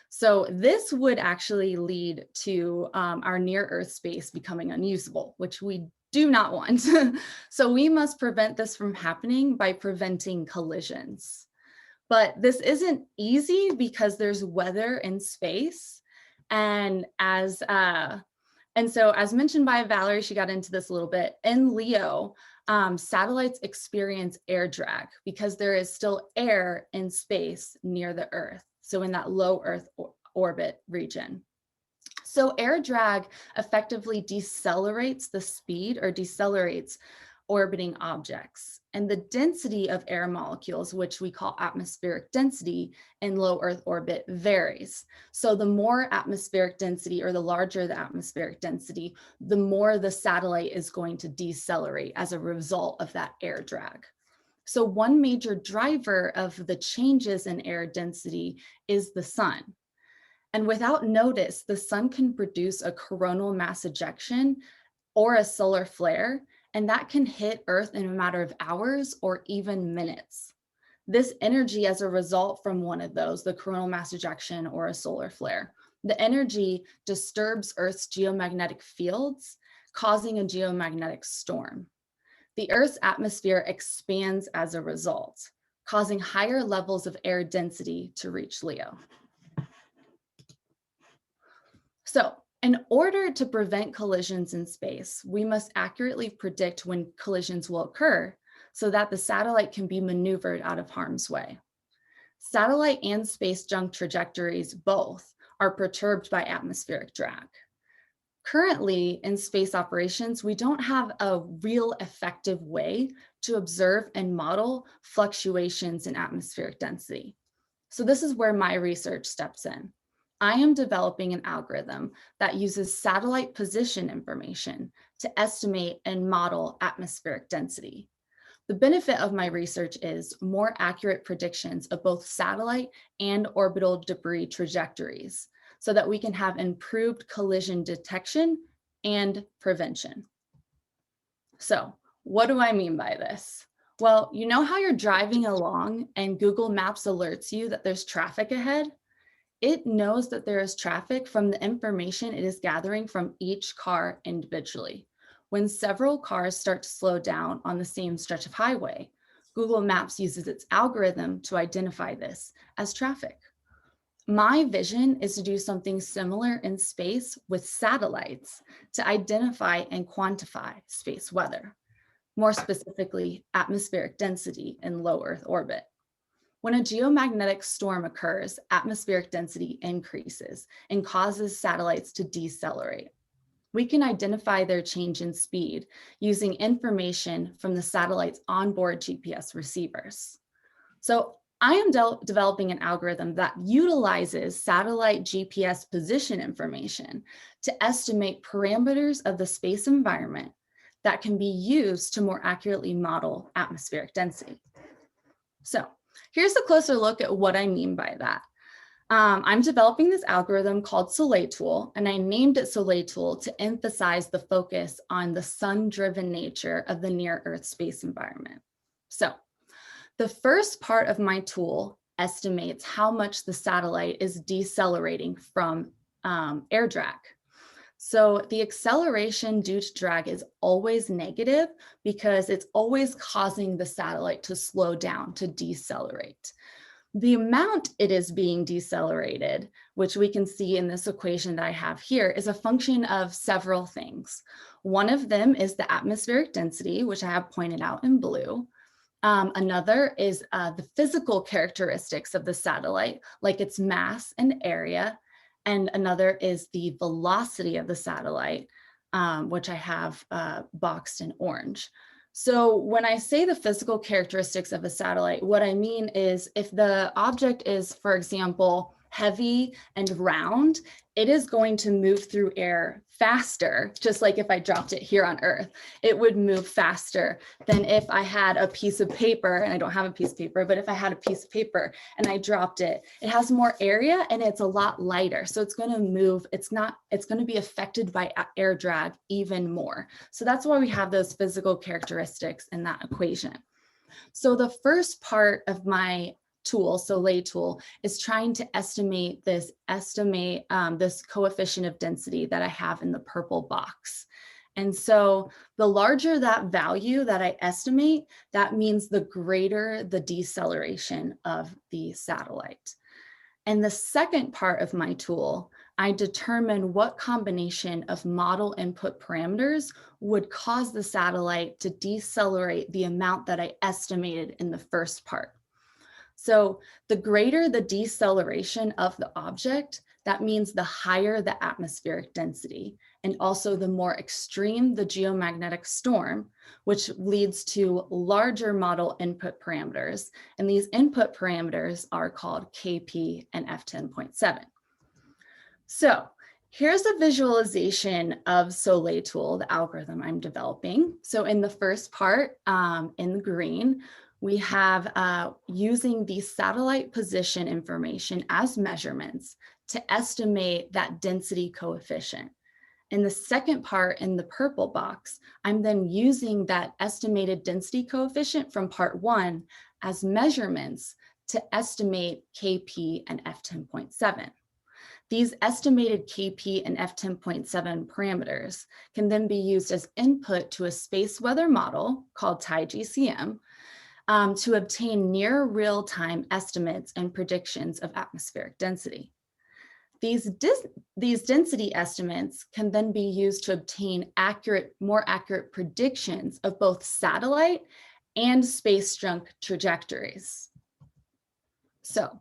So this would actually lead to our near Earth space becoming unusable, which we do not want. So we must prevent this from happening by preventing collisions. But this isn't easy because there's weather in space. And so as mentioned by Valerie, she got into this a little bit, in Leo, satellites experience air drag because there is still air in space near the Earth. So in that low Earth orbit region. So air drag effectively decelerates the speed or decelerates orbiting objects. And the density of air molecules, which we call atmospheric density in low Earth orbit, varies. So the more atmospheric density or the larger the atmospheric density, the more the satellite is going to decelerate as a result of that air drag. So one major driver of the changes in air density is the sun. And without notice, the sun can produce a coronal mass ejection or a solar flare, and that can hit Earth in a matter of hours or even minutes. This energy as a result from one of those, the coronal mass ejection or a solar flare, the energy disturbs Earth's geomagnetic fields, causing a geomagnetic storm. The Earth's atmosphere expands as a result, causing higher levels of air density to reach Leo. So, in order to prevent collisions in space, we must accurately predict when collisions will occur so that the satellite can be maneuvered out of harm's way. Satellite and space junk trajectories both are perturbed by atmospheric drag. Currently, in space operations, we don't have a real effective way to observe and model fluctuations in atmospheric density. So this is where my research steps in. I am developing an algorithm that uses satellite position information to estimate and model atmospheric density. The benefit of my research is more accurate predictions of both satellite and orbital debris trajectories, so that we can have improved collision detection and prevention. So what do I mean by this? Well, you know how you're driving along and Google Maps alerts you that there's traffic ahead? It knows that there is traffic from the information it is gathering from each car individually. When several cars start to slow down on the same stretch of highway, Google Maps uses its algorithm to identify this as traffic. My vision is to do something similar in space with satellites to identify and quantify space weather, more specifically atmospheric density in low Earth orbit. When a geomagnetic storm occurs, atmospheric density increases and causes satellites to decelerate. We can identify their change in speed using information from the satellite's onboard GPS receivers. So I am developing an algorithm that utilizes satellite GPS position information to estimate parameters of the space environment that can be used to more accurately model atmospheric density. So here's a closer look at what I mean by that. I'm developing this algorithm called Soleil Tool, and I named it Soleil Tool to emphasize the focus on the sun-driven nature of the near-Earth space environment. So the first part of my tool estimates how much the satellite is decelerating from air drag. So the acceleration due to drag is always negative because it's always causing the satellite to slow down, to decelerate. The amount it is being decelerated, which we can see in this equation that I have here, is a function of several things. One of them is the atmospheric density, which I have pointed out in blue. Another is the physical characteristics of the satellite, like its mass and area. And another is the velocity of the satellite, which I have boxed in orange. So when I say the physical characteristics of a satellite, what I mean is if the object is, for example, heavy and round, it is going to move through air faster, just like if I dropped it here on Earth, it would move faster than if I had a piece of paper, and I don't have a piece of paper, but if I had a piece of paper and I dropped it, it has more area and it's a lot lighter. So it's going to move, it's going to be affected by air drag even more. So that's why we have those physical characteristics in that equation. So the first part of my tool, Soleil tool, is trying to estimate this coefficient of density that I have in the purple box. And so the larger that value that I estimate, that means the greater the deceleration of the satellite. And the second part of my tool, I determine what combination of model input parameters would cause the satellite to decelerate the amount that I estimated in the first part. So the greater the deceleration of the object, that means the higher the atmospheric density, and also the more extreme the geomagnetic storm, which leads to larger model input parameters. And these input parameters are called KP and F10.7. So here's a visualization of Soleil Tool, the algorithm I'm developing. So in the first part, in the green, we have using the satellite position information as measurements to estimate that density coefficient. In the second part in the purple box, I'm then using that estimated density coefficient from part 1 as measurements to estimate KP and F10.7. These estimated KP and F10.7 parameters can then be used as input to a space weather model called TIGCM, to obtain near real-time estimates and predictions of atmospheric density. These density estimates can then be used to obtain more accurate predictions of both satellite and space-junk trajectories. So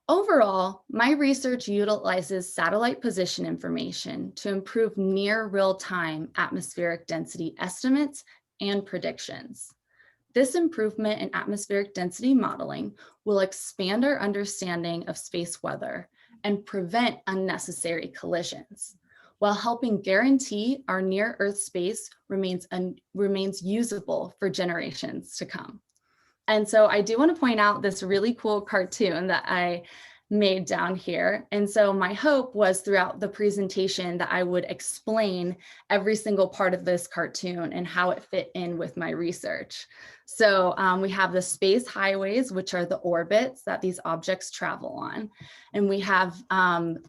overall, my research utilizes satellite position information to improve near real-time atmospheric density estimates and predictions. This improvement in atmospheric density modeling will expand our understanding of space weather and prevent unnecessary collisions, while helping guarantee our near-Earth space remains usable for generations to come. And so I do want to point out this really cool cartoon that I made down here. And so my hope was throughout the presentation that I would explain every single part of this cartoon and how it fit in with my research. So we have the space highways, which are the orbits that these objects travel on. And we have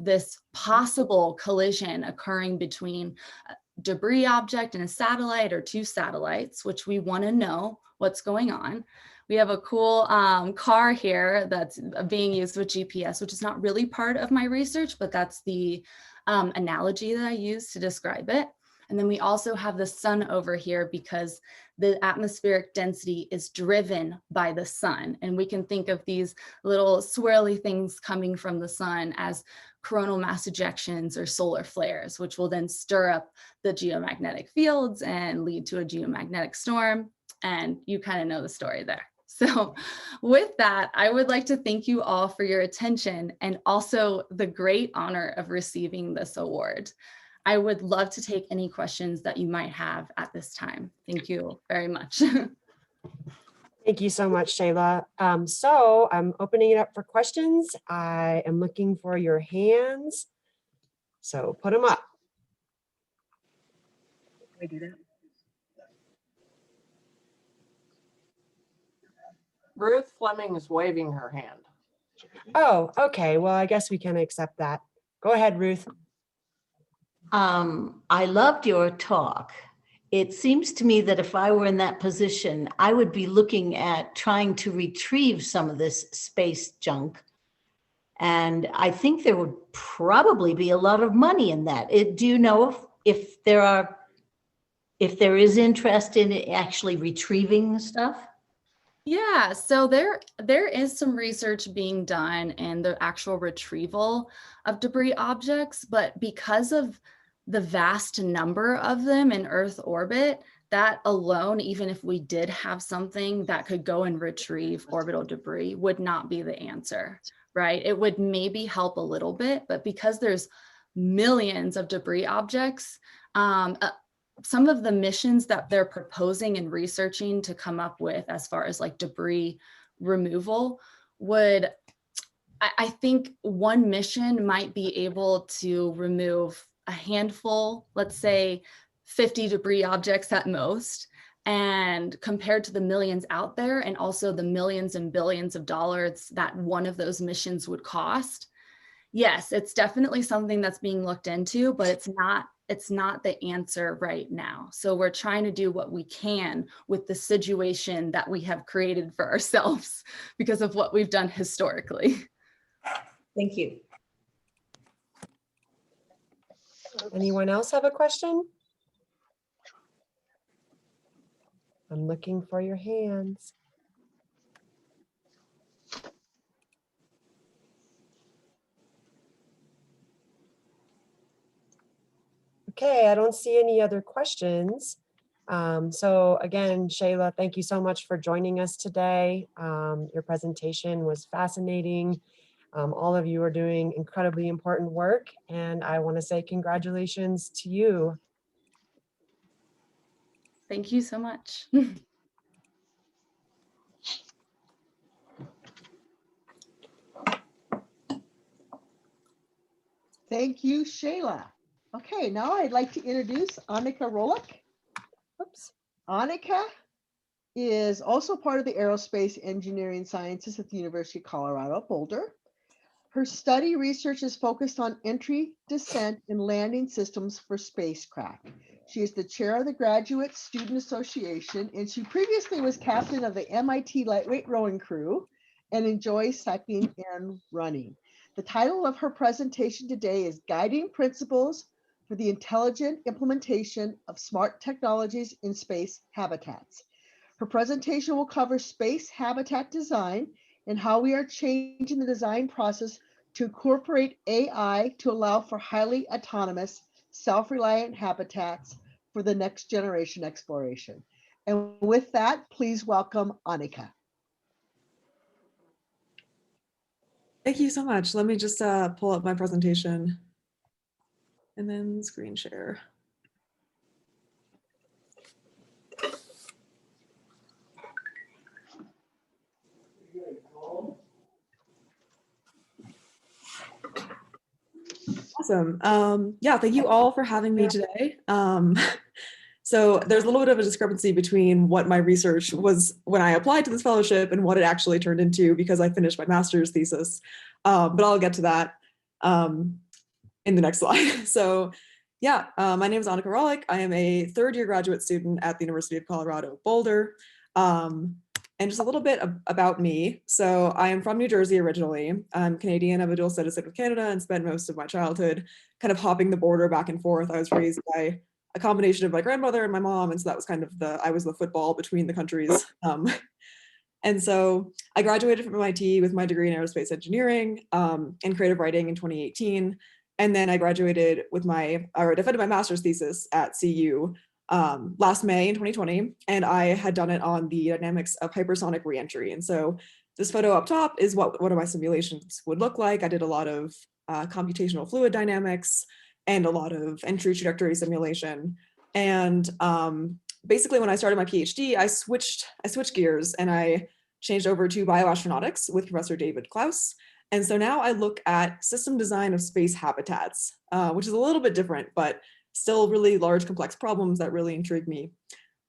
this possible collision occurring between a debris object and a satellite or two satellites, which we want to know what's going on. We have a cool car here that's being used with GPS, which is not really part of my research, but that's the analogy that I use to describe it. And then we also have the sun over here because the atmospheric density is driven by the sun. And we can think of these little swirly things coming from the sun as coronal mass ejections or solar flares, which will then stir up the geomagnetic fields and lead to a geomagnetic storm. And you kind of know the story there. So with that, I would like to thank you all for your attention and also the great honor of receiving this award. I would love to take any questions that you might have at this time. Thank you very much. Thank you so much, Shayla. So I'm opening it up for questions. I am looking for your hands. So put them up. Can I do that? Ruth Fleming is waving her hand. Oh, okay. Well, I guess we can accept that. Go ahead, Ruth. I loved your talk. It seems to me that if I were in that position, I would be looking at trying to retrieve some of this space junk. And I think there would probably be a lot of money in that. Do you know if there is interest in actually retrieving stuff? Yeah, so there is some research being done in the actual retrieval of debris objects, but because of the vast number of them in Earth orbit, that alone, even if we did have something that could go and retrieve orbital debris, would not be the answer, right? It would maybe help a little bit, but because there's millions of debris objects, some of the missions that they're proposing and researching to come up with as far as like debris removal would, I think one mission might be able to remove a handful, let's say 50 debris objects at most, and compared to the millions out there and also the millions and billions of dollars that one of those missions would cost. Yes, it's definitely something that's being looked into, but it's not the answer right now. So we're trying to do what we can with the situation that we have created for ourselves because of what we've done historically. Thank you. Anyone else have a question? I'm looking for your hands. Okay, I don't see any other questions. So again, Shayla, thank you so much for joining us today. Your presentation was fascinating. All of you are doing incredibly important work, and I want to say congratulations to you. Thank you so much. Thank you, Shayla. Okay, now I'd like to introduce Annika Rolick. Oops. Annika is also part of the Aerospace Engineering Sciences at the University of Colorado, Boulder. Her study research is focused on entry, descent, and landing systems for spacecraft. She is the chair of the Graduate Student Association, and she previously was captain of the MIT Lightweight Rowing Crew and enjoys cycling and running. The title of her presentation today is Guiding Principles for the Intelligent Implementation of Smart Technologies in Space Habitats. Her presentation will cover space habitat design and how we are changing the design process to incorporate AI to allow for highly autonomous, self-reliant habitats for the next generation exploration. And with that, please welcome Annika. Thank you so much. Let me just pull up my presentation and then screen share. Awesome. Yeah, thank you all for having me today. So there's a little bit of a discrepancy between what my research was when I applied to this fellowship and what it actually turned into because I finished my master's thesis. But I'll get to that in the next slide. So yeah, my name is Annika Rolick. I am a third-year graduate student at the University of Colorado, Boulder. And just a little bit about me. So I am from New Jersey originally. I'm Canadian, I'm a dual citizen with Canada, and spent most of my childhood kind of hopping the border back and forth. I was raised by a combination of my grandmother and my mom, and so that was kind of I was the football between the countries. And so I graduated from MIT with my degree in aerospace engineering and creative writing in 2018. And then I graduated with defended my master's thesis at CU last May in 2020. And I had done it on the dynamics of hypersonic reentry. And so this photo up top is what one of my simulations would look like. I did a lot of computational fluid dynamics and a lot of entry trajectory simulation. And basically, when I started my PhD, I switched gears and I changed over to bioastronautics with Professor David Klaus. And so now I look at system design of space habitats, which is a little bit different, but still really large, complex problems that really intrigue me.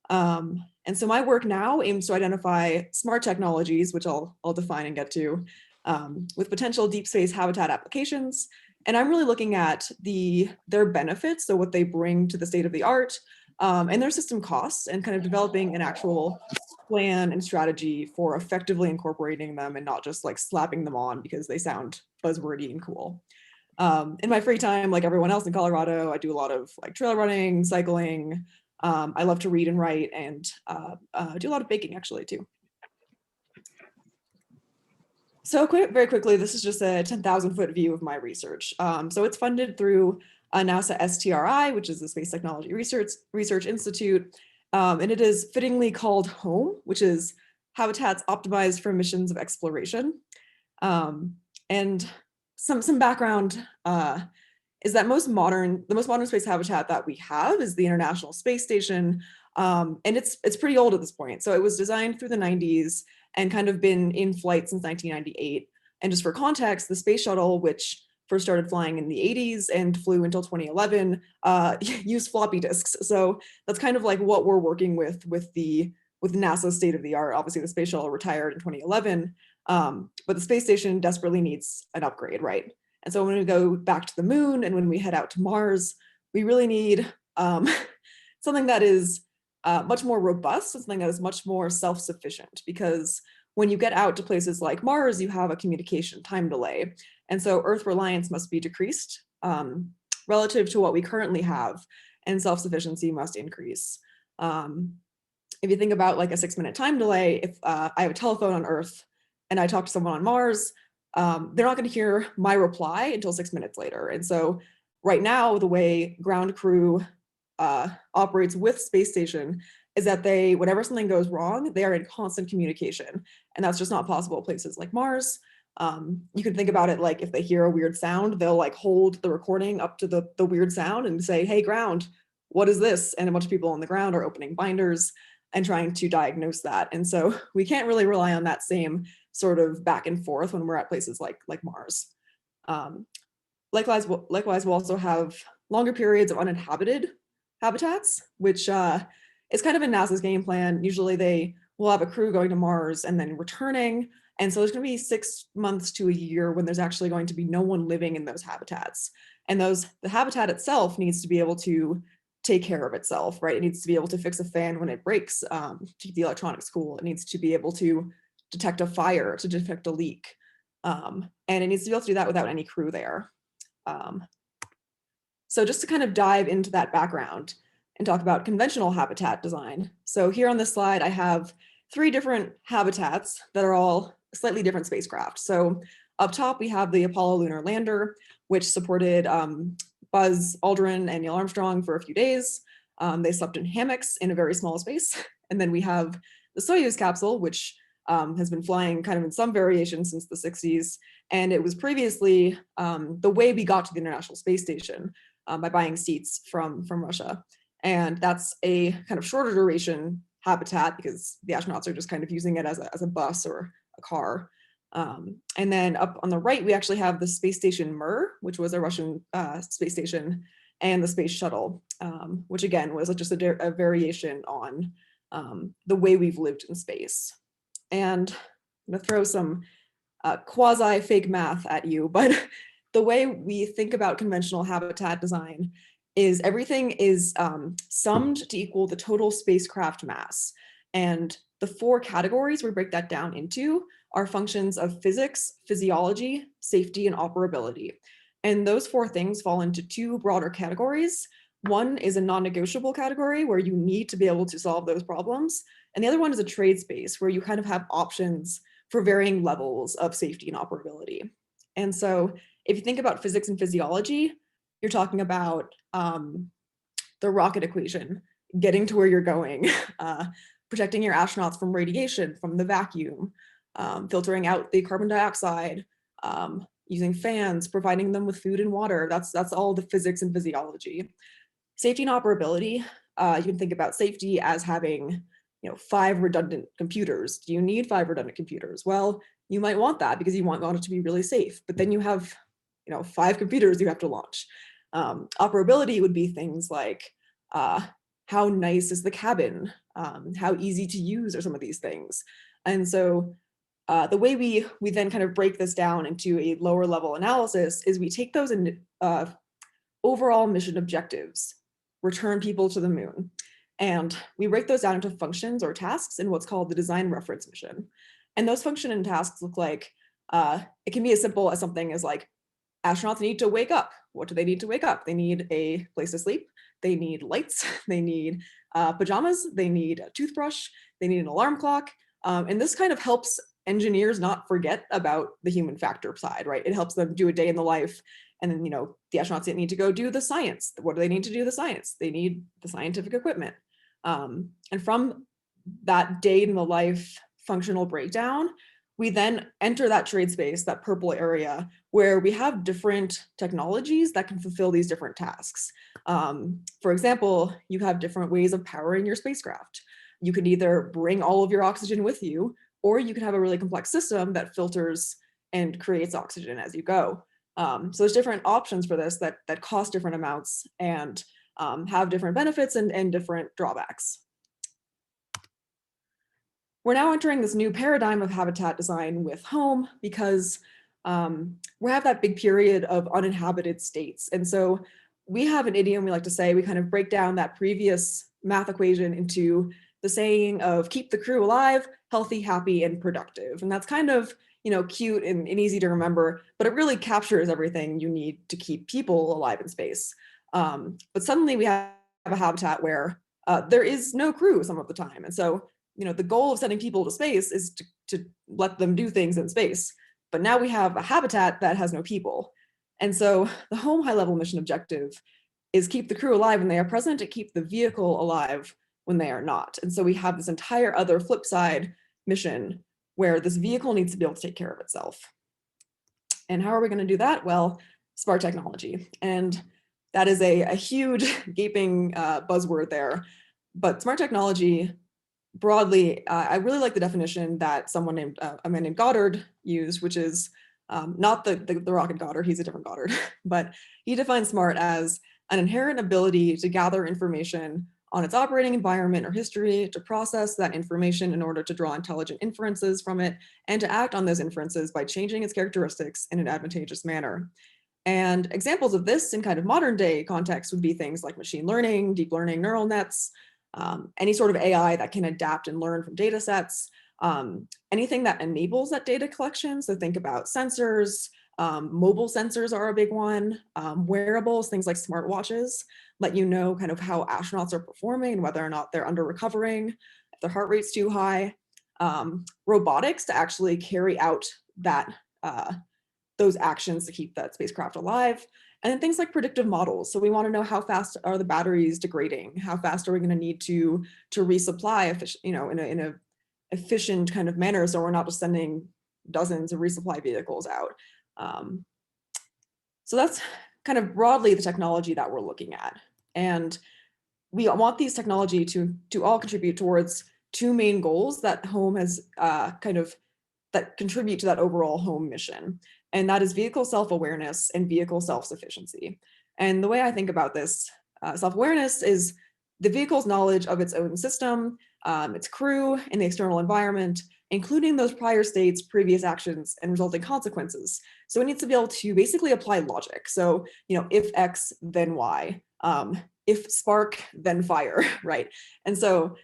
And so my work now aims to identify smart technologies, which I'll define and get to, with potential deep space habitat applications. And I'm really looking at their benefits, so what they bring to the state of the art, and their system costs, and kind of developing an actual plan and strategy for effectively incorporating them and not just like slapping them on because they sound buzzwordy and cool. In my free time, like everyone else in Colorado, I do a lot of like trail running, cycling. I love to read and write, and do a lot of baking actually too. So very quickly, this is just a 10,000 foot view of my research. So it's funded through NASA STRI, which is the Space Technology Research Institute. And it is fittingly called HOME, which is Habitats Optimized for Missions of Exploration. And some background is that the most modern space habitat that we have is the International Space Station. And it's pretty old at this point. So it was designed through the 90s and kind of been in flight since 1998. And just for context, the space shuttle, which first started flying in the 80s and flew until 2011, used floppy disks. So that's kind of like what we're working with NASA's state of the art. Obviously, the space shuttle retired in 2011, but the space station desperately needs an upgrade, right? And so when we go back to the moon and when we head out to Mars, we really need something that is much more robust, something that is much more self-sufficient, because when you get out to places like Mars, you have a communication time delay. And so Earth reliance must be decreased relative to what we currently have, and self-sufficiency must increase. If you think about like a 6-minute time delay, if I have a telephone on Earth and I talk to someone on Mars, they're not going to hear my reply until 6 minutes later. And so right now, the way ground crew operates with space station is that whenever something goes wrong, they are in constant communication. And that's just not possible at places like Mars. You can think about it like if they hear a weird sound, they'll like hold the recording up to the weird sound and say, hey, ground, what is this? And a bunch of people on the ground are opening binders and trying to diagnose that. And so we can't really rely on that same sort of back and forth when we're at places like Mars. Likewise, we'll also have longer periods of uninhabited habitats, which is kind of in NASA's game plan. Usually they will have a crew going to Mars and then returning. And so there's going to be 6 months to a year when there's actually going to be no one living in those habitats. And the habitat itself needs to be able to take care of itself, right? It needs to be able to fix a fan when it breaks, to keep the electronics cool. It needs to be able to detect a fire, to detect a leak. And it needs to be able to do that without any crew there. So just to kind of dive into that background and talk about conventional habitat design. So here on this slide, I have 3 different habitats that are all slightly different spacecraft. So up top, we have the Apollo lunar lander, which supported Buzz Aldrin and Neil Armstrong for a few days. They slept in hammocks in a very small space. And then we have the Soyuz capsule, which has been flying kind of in some variation since the 60s. And it was previously the way we got to the International Space Station by buying seats from Russia. And that's a kind of shorter duration habitat because the astronauts are just kind of using it as a bus or a car. And then up on the right, we actually have the space station Mir, which was a Russian space station, and the space shuttle, which again was just a variation on the way we've lived in space. And I'm gonna throw some quasi fake math at you, but the way we think about conventional habitat design is everything is summed to equal the total spacecraft mass. And the 4 categories we break that down into are functions of physics, physiology, safety, and operability. And those 4 things fall into 2 broader categories. One is a non-negotiable category where you need to be able to solve those problems. And the other one is a trade space where you kind of have options for varying levels of safety and operability. And so if you think about physics and physiology, you're talking about the rocket equation, getting to where you're going, protecting your astronauts from radiation, from the vacuum, filtering out the carbon dioxide, using fans, providing them with food and water. That's all the physics and physiology. Safety and operability, you can think about safety as having 5 redundant computers. Do you need 5 redundant computers? Well, you might want that because you want it to be really safe, but then you have 5 computers you have to launch. Operability would be things like how nice is the cabin? How easy to use are some of these things? And so the way we then kind of break this down into a lower level analysis is we take those overall mission objectives, return people to the moon, and we break those down into functions or tasks in what's called the design reference mission. And those function and tasks look like, it can be as simple as something as like, astronauts need to wake up. What do they need to wake up? They need a place to sleep. They need lights. They need pajamas. They need a toothbrush. They need an alarm clock. And this kind of helps engineers not forget about the human factor side, right? It helps them do a day in the life. And then, the astronauts need to go do the science. What do they need to do the science? They need the scientific equipment. And from that day in the life functional breakdown, we then enter that trade space, that purple area, where we have different technologies that can fulfill these different tasks. For example, you have different ways of powering your spacecraft. You can either bring all of your oxygen with you, or you can have a really complex system that filters and creates oxygen as you go. So there's different options for this that cost different amounts and have different benefits and different drawbacks. We're now entering this new paradigm of habitat design with home because we have that big period of uninhabited states. And so we have an idiom we like to say, we kind of break down that previous math equation into the saying of keep the crew alive, healthy, happy, and productive. And that's kind of cute and easy to remember, but it really captures everything you need to keep people alive in space. But suddenly we have a habitat where there is no crew some of the time. And so the goal of sending people to space is to let them do things in space. But now we have a habitat that has no people. And so the home high-level mission objective is keep the crew alive when they are present and keep the vehicle alive when they are not. And so we have this entire other flip side mission where this vehicle needs to be able to take care of itself. And how are we going to do that? Well, smart technology. And that is a huge gaping buzzword there. But smart technology broadly, I really like the definition that someone named, a man named Goddard used, which is not the rocket Goddard, he's a different Goddard, but he defines smart as an inherent ability to gather information on its operating environment or history, to process that information in order to draw intelligent inferences from it, and to act on those inferences by changing its characteristics in an advantageous manner. And examples of this in kind of modern day context would be things like machine learning, deep learning neural nets, any sort of AI that can adapt and learn from data sets, anything that enables that data collection. So think about sensors, mobile sensors are a big one, wearables, things like smartwatches, let you know kind of how astronauts are performing and whether or not they're under recovering, if their heart rate's too high, robotics to actually carry out that those actions to keep that spacecraft alive. And then things like predictive models. So we want to know how fast are the batteries degrading? How fast are we going to need to resupply, in a efficient kind of manner, so we're not just sending dozens of resupply vehicles out. So that's kind of broadly the technology that we're looking at. And we want these technology to all contribute towards 2 main goals that home has that contribute to that overall home mission. And that is vehicle self-awareness and vehicle self-sufficiency. And the way I think about this, self-awareness is the vehicle's knowledge of its own system, its crew, and the external environment, including those prior states, previous actions, and resulting consequences. So it needs to be able to basically apply logic. So, if X, then Y. If spark, then fire, right? And so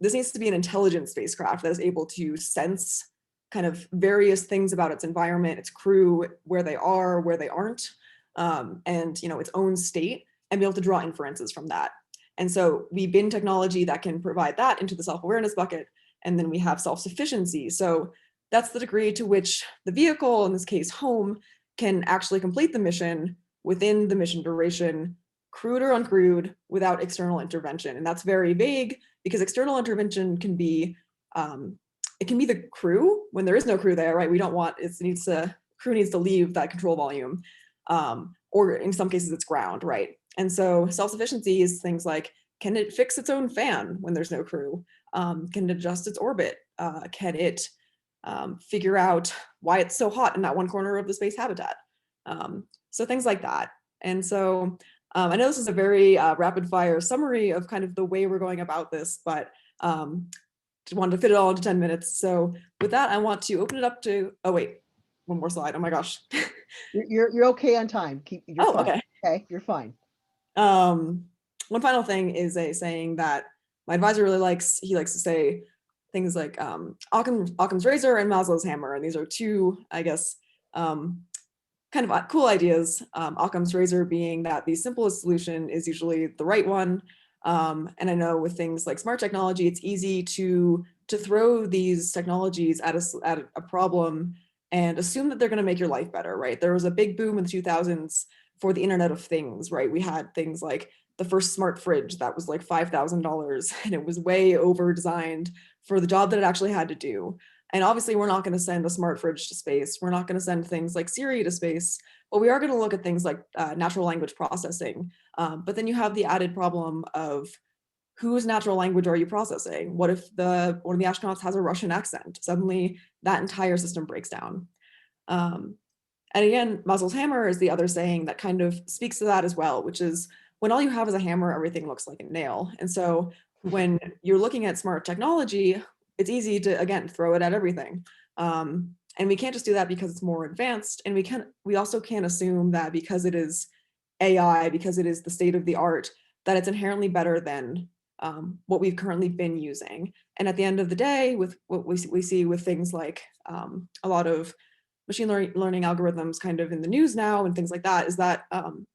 This needs to be an intelligent spacecraft that is able to sense kind of various things about its environment, its crew, where they are, where they aren't, and its own state, and be able to draw inferences from that. And so we bin technology that can provide that into the self-awareness bucket, and then we have self-sufficiency. So that's the degree to which the vehicle, in this case home, can actually complete the mission within the mission duration, crewed or uncrewed, without external intervention. And that's very vague, because external intervention can be, it can be the crew when there is no crew there, right? We don't want, crew needs to leave that control volume, or in some cases it's ground, right? And so self-sufficiency is things like, can it fix its own fan when there's no crew? Can it adjust its orbit? Can it figure out why it's so hot in that one corner of the space habitat? So things like that. And so I know this is a very rapid fire summary of kind of the way we're going about this, but just wanted to fit it all into 10 minutes. So with that, I want to open it up to, oh wait, one more slide. Oh my gosh. You're okay on time. You're fine. Okay. Okay, you're fine. One final thing is a saying that my advisor really likes. He likes to say things like Occam's razor and Maslow's hammer. And these are two, I guess, kind of cool ideas. Occam's razor being that the simplest solution is usually the right one. And I know with things like smart technology, it's easy to throw these technologies at a problem and assume that they're going to make your life better, right? There was a big boom in the 2000s for the Internet of Things, right? We had things like the first smart fridge that was like $5,000, and it was way over designed for the job that it actually had to do. And obviously we're not going to send a smart fridge to space. We're not going to send things like Siri to space, but we are going to look at things like natural language processing. But then you have the added problem of whose natural language are you processing? What if one of the astronauts has a Russian accent? Suddenly that entire system breaks down. And again, Maslow's hammer is the other saying that kind of speaks to that as well, which is when all you have is a hammer, everything looks like a nail. And so when you're looking at smart technology, it's easy to, again, throw it at everything. And we can't just do that because it's more advanced. And we also can't assume that because it is AI, because it is the state of the art, that it's inherently better than what we've currently been using. And at the end of the day, with what we see with things like a lot of machine learning algorithms kind of in the news now and things like that, is that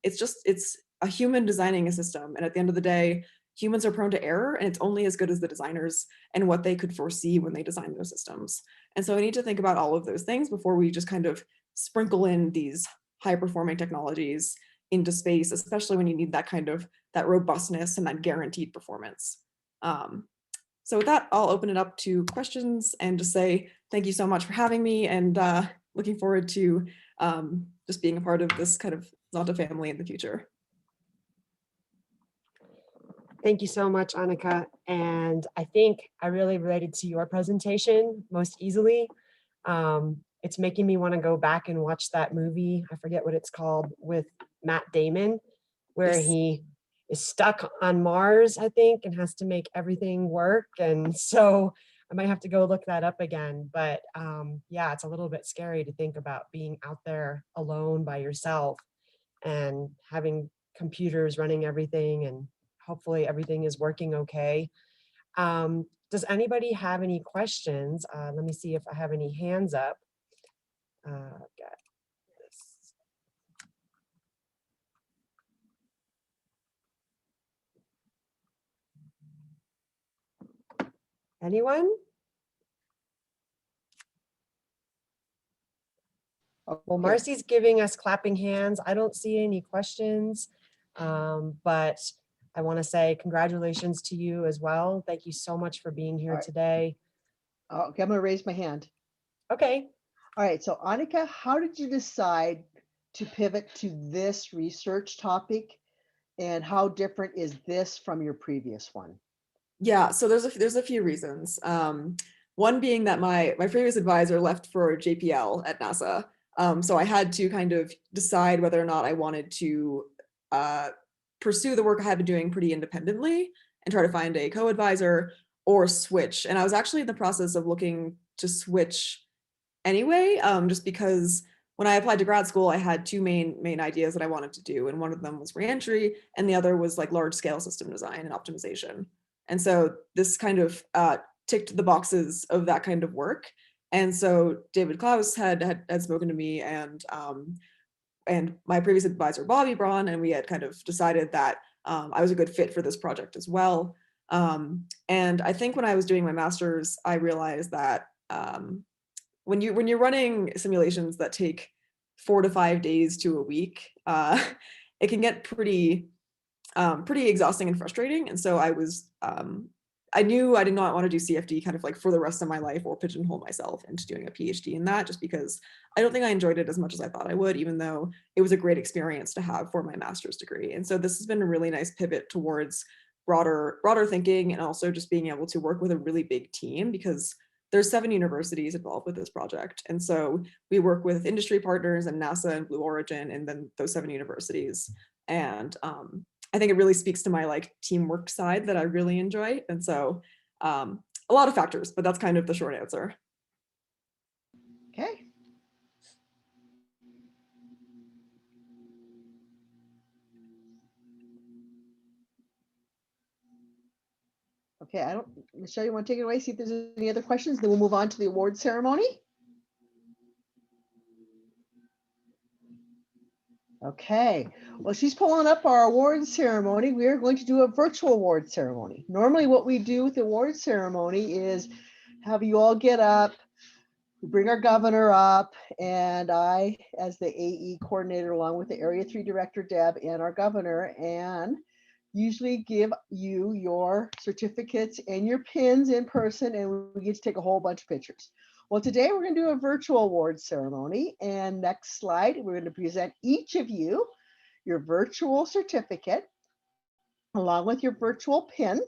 it's a human designing a system. And at the end of the day, humans are prone to error, and it's only as good as the designers and what they could foresee when they design those systems. And so we need to think about all of those things before we just kind of sprinkle in these high performing technologies into space, especially when you need that kind of that robustness and that guaranteed performance. So with that, I'll open it up to questions and just say thank you so much for having me, and looking forward to just being a part of this kind of Zonta family in the future. Thank you so much, Annika. And I think I really related to your presentation most easily. It's making me want to go back and watch that movie, I forget what it's called, with Matt Damon, where he is stuck on Mars, I think, and has to make everything work. And so I might have to go look that up again. But yeah, it's a little bit scary to think about being out there alone by yourself and having computers running everything, and hopefully everything is working okay. Does anybody have any questions? Let me see if I have any hands up. Got this. Anyone? Well, Marcy's giving us clapping hands. I don't see any questions, but I want to say congratulations to you as well. Thank you so much for being here today. Okay, I'm going to raise my hand. Okay. All right, so Annika, how did you decide to pivot to this research topic, and how different is this from your previous one? Yeah, so there's a few reasons. One being that my previous advisor left for JPL at NASA. So I had to kind of decide whether or not I wanted to pursue the work I had been doing pretty independently and try to find a co-advisor, or switch. And I was actually in the process of looking to switch anyway, just because when I applied to grad school, I had two main ideas that I wanted to do. And one of them was reentry, and the other was like large scale system design and optimization. And so this kind of ticked the boxes of that kind of work. And so David Klaus had spoken to me and my previous advisor, Bobby Braun, and we had kind of decided that I was a good fit for this project as well. And I think when I was doing my master's, I realized that when you're running simulations that take 4 to 5 days to a week, it can get pretty exhausting and frustrating. And so I knew I did not want to do CFD kind of like for the rest of my life or pigeonhole myself into doing a PhD in that, just because I don't think I enjoyed it as much as I thought I would, even though it was a great experience to have for my master's degree. And so this has been a really nice pivot towards broader thinking, and also just being able to work with a really big team, because there's 7 universities involved with this project. And so we work with industry partners and NASA and Blue Origin, and then those 7 universities. And I think it really speaks to my like teamwork side that I really enjoy. And so a lot of factors, but that's kind of the short answer. Okay. Okay, Michelle, you want to take it away? See if there's any other questions, then we'll move on to the award ceremony. Okay, well, she's pulling up our award ceremony. We are going to do a virtual award ceremony. Normally what we do with the award ceremony is have you all get up, we bring our governor up, and I, as the AE coordinator, along with the Area 3 Director, Deb, and our governor, and usually give you your certificates and your pins in person, and we get to take a whole bunch of pictures. Well, today we're going to do a virtual award ceremony, and next slide, we're going to present each of you your virtual certificate along with your virtual pin.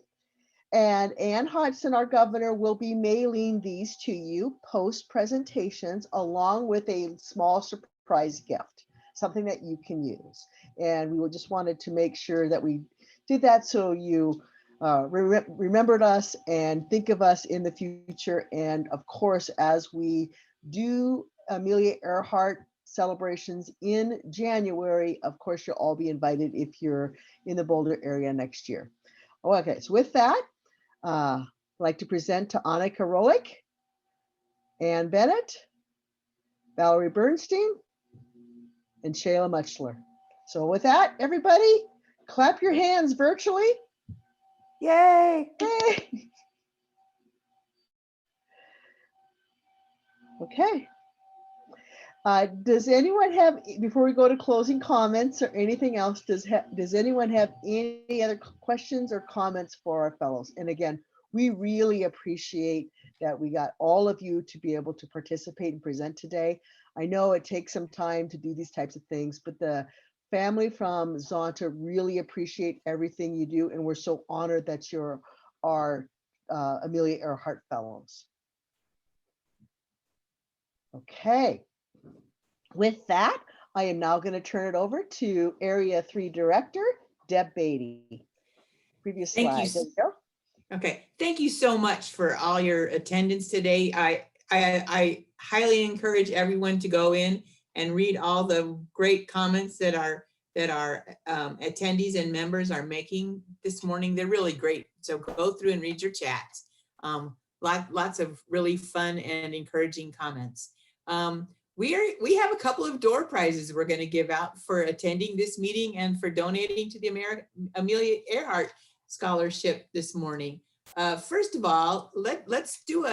And Ann Hodgson, our governor, will be mailing these to you post presentations along with a small surprise gift, something that you can use. And we just wanted to make sure that we did that so you remembered us and think of us in the future. And of course, as we do Amelia Earhart celebrations in January, of course, you'll all be invited if you're in the Boulder area next year. Okay, so with that, I'd like to present to Annika Rolik, Ann Bennett, Valerie Bernstein, and Shayla Mutchler. So with that, everybody, clap your hands virtually. Yay. Yay. Okay. Does anyone have, before we go to closing comments or anything else, does anyone have any other questions or comments for our fellows? And again, we really appreciate that we got all of you to be able to participate and present today. I know it takes some time to do these types of things, but the family from Zonta really appreciate everything you do, and we're so honored that you're our Amelia Earhart Fellows. Okay. With that, I am now going to turn it over to Area 3 Director, Deb Beatty. Previous slide. Thank you. There you go. Okay, thank you so much for all your attendance today. I highly encourage everyone to go in and read all the great comments that our attendees and members are making this morning. They're really great. So go through and read your chats. Lots of really fun and encouraging comments. We have a couple of door prizes we're going to give out for attending this meeting and for donating to the Amelia Earhart Scholarship this morning. First of all, let's do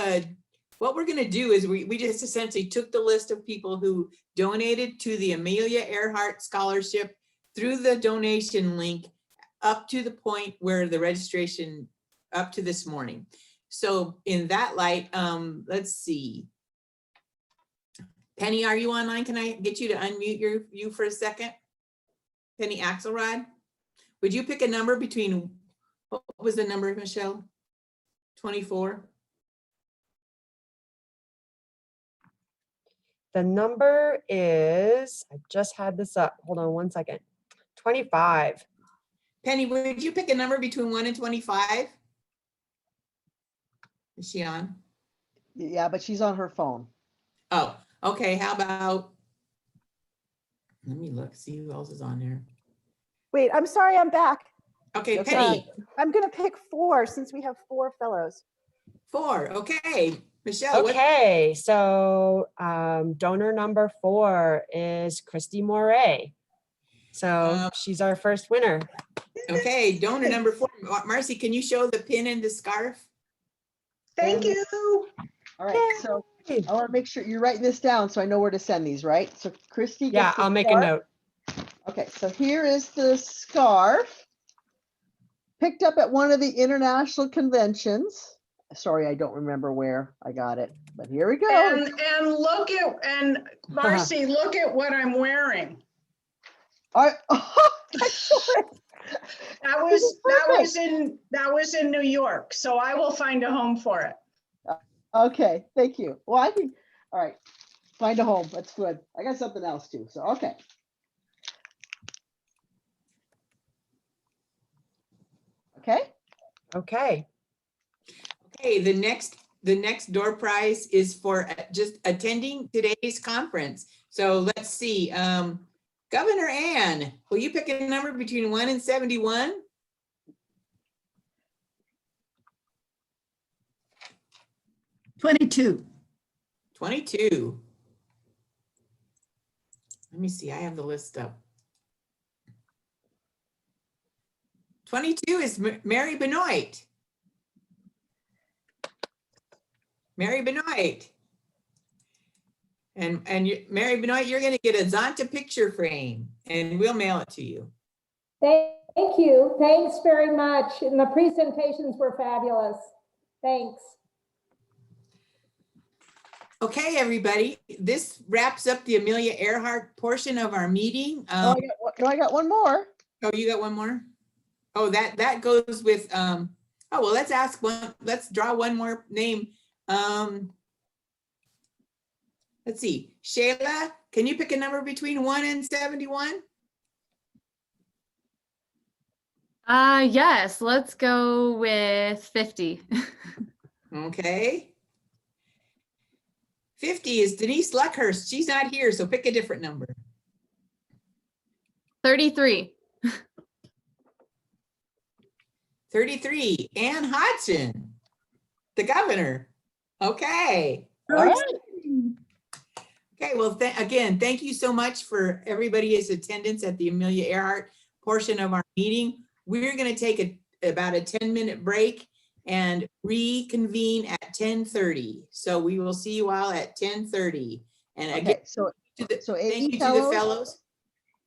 what we're going to do is we just essentially took the list of people who donated to the Amelia Earhart Scholarship through the donation link up to the point where the registration up to this morning. So in that light, let's see. Penny, are you online? Can I get you to unmute you for a second? Penny Axelrod, would you pick a number between, what was the number, Michelle? 24? The number is, I just had this up. Hold on one second. 25. Penny, would you pick a number between 1 and 25? Is she on? Yeah, but she's on her phone. Oh, okay. How about, let me look, see who else is on there. Wait, I'm sorry, I'm back. Okay, Okay. Penny, I'm going to pick 4 since we have 4 fellows. 4. Okay, Michelle. what- Okay, so donor number 4 is Christy Moray. So she's our first winner. Okay, donor number 4. Marcy, can you show the pin and the scarf? Thank you. All right, so I want to make sure you're writing this down so I know where to send these, right? So Christy gets Yeah, the I'll make a scarf. note. Okay, so here is the scarf. Picked up at one of the international conventions. Sorry, I don't remember where I got it, but here we go. And look at, and Marcy, look at what I'm wearing. Excellent. That was in New York, so I will find a home for it. Okay, thank you. Well, I think, all right, find a home. That's good. I got something else too. So, okay. Okay. Okay. Okay, the next door prize is for just attending today's conference. So let's see, Governor Ann, will you pick a number between 1 and 71? $22. 22. Let me see, I have the list up. 22 is Mary Benoit. Mary Benoit. And Mary Benoit, you're gonna get a Zonta picture frame and we'll mail it to you. Thank you. Thanks very much. And the presentations were fabulous. Thanks. Okay, everybody, this wraps up the Amelia Earhart portion of our meeting. I got one more. Oh, you got one more? Oh, that goes with, oh, well, let's draw one more name. Let's see, Shayla, can you pick a number between 1 and 71? Yes, let's go with 50. Okay. 50 is Denise Luckhurst. She's not here, so pick a different number. 33. 33, Ann Hodgson, the governor. Okay. All right. Okay, well, again, thank you so much for everybody's attendance at the Amelia Earhart portion of our meeting. We're going to take about a 10-minute break and reconvene at 10:30. So we will see you all at 10:30. And again, Okay, so thank you AE to the fellows, fellows.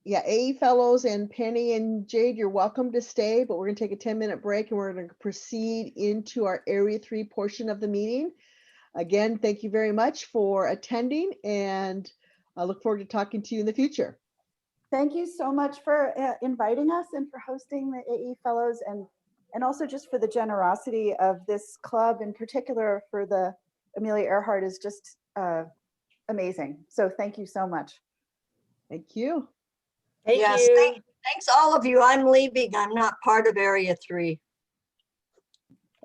yeah, AE fellows and Penny and Jade, you're welcome to stay, but we're going to take a 10-minute break and we're going to proceed into our Area 3 portion of the meeting. Again, thank you very much for attending, and I look forward to talking to you in the future. Thank you so much for inviting us and for hosting the AE Fellows, and also just for the generosity of this club, in particular for the Amelia Earhart, is just amazing. So thank you so much. Thank you. Thank Yes, you. thanks all of you. I'm leaving. I'm not part of Area 3.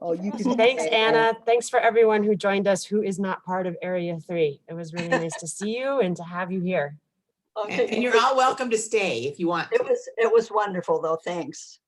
Oh, you can. Thanks, Anna. Thanks for everyone who joined us who is not part of Area 3. It was really nice to see you and to have you here. And you're all welcome to stay if you want. It was wonderful though. Thanks.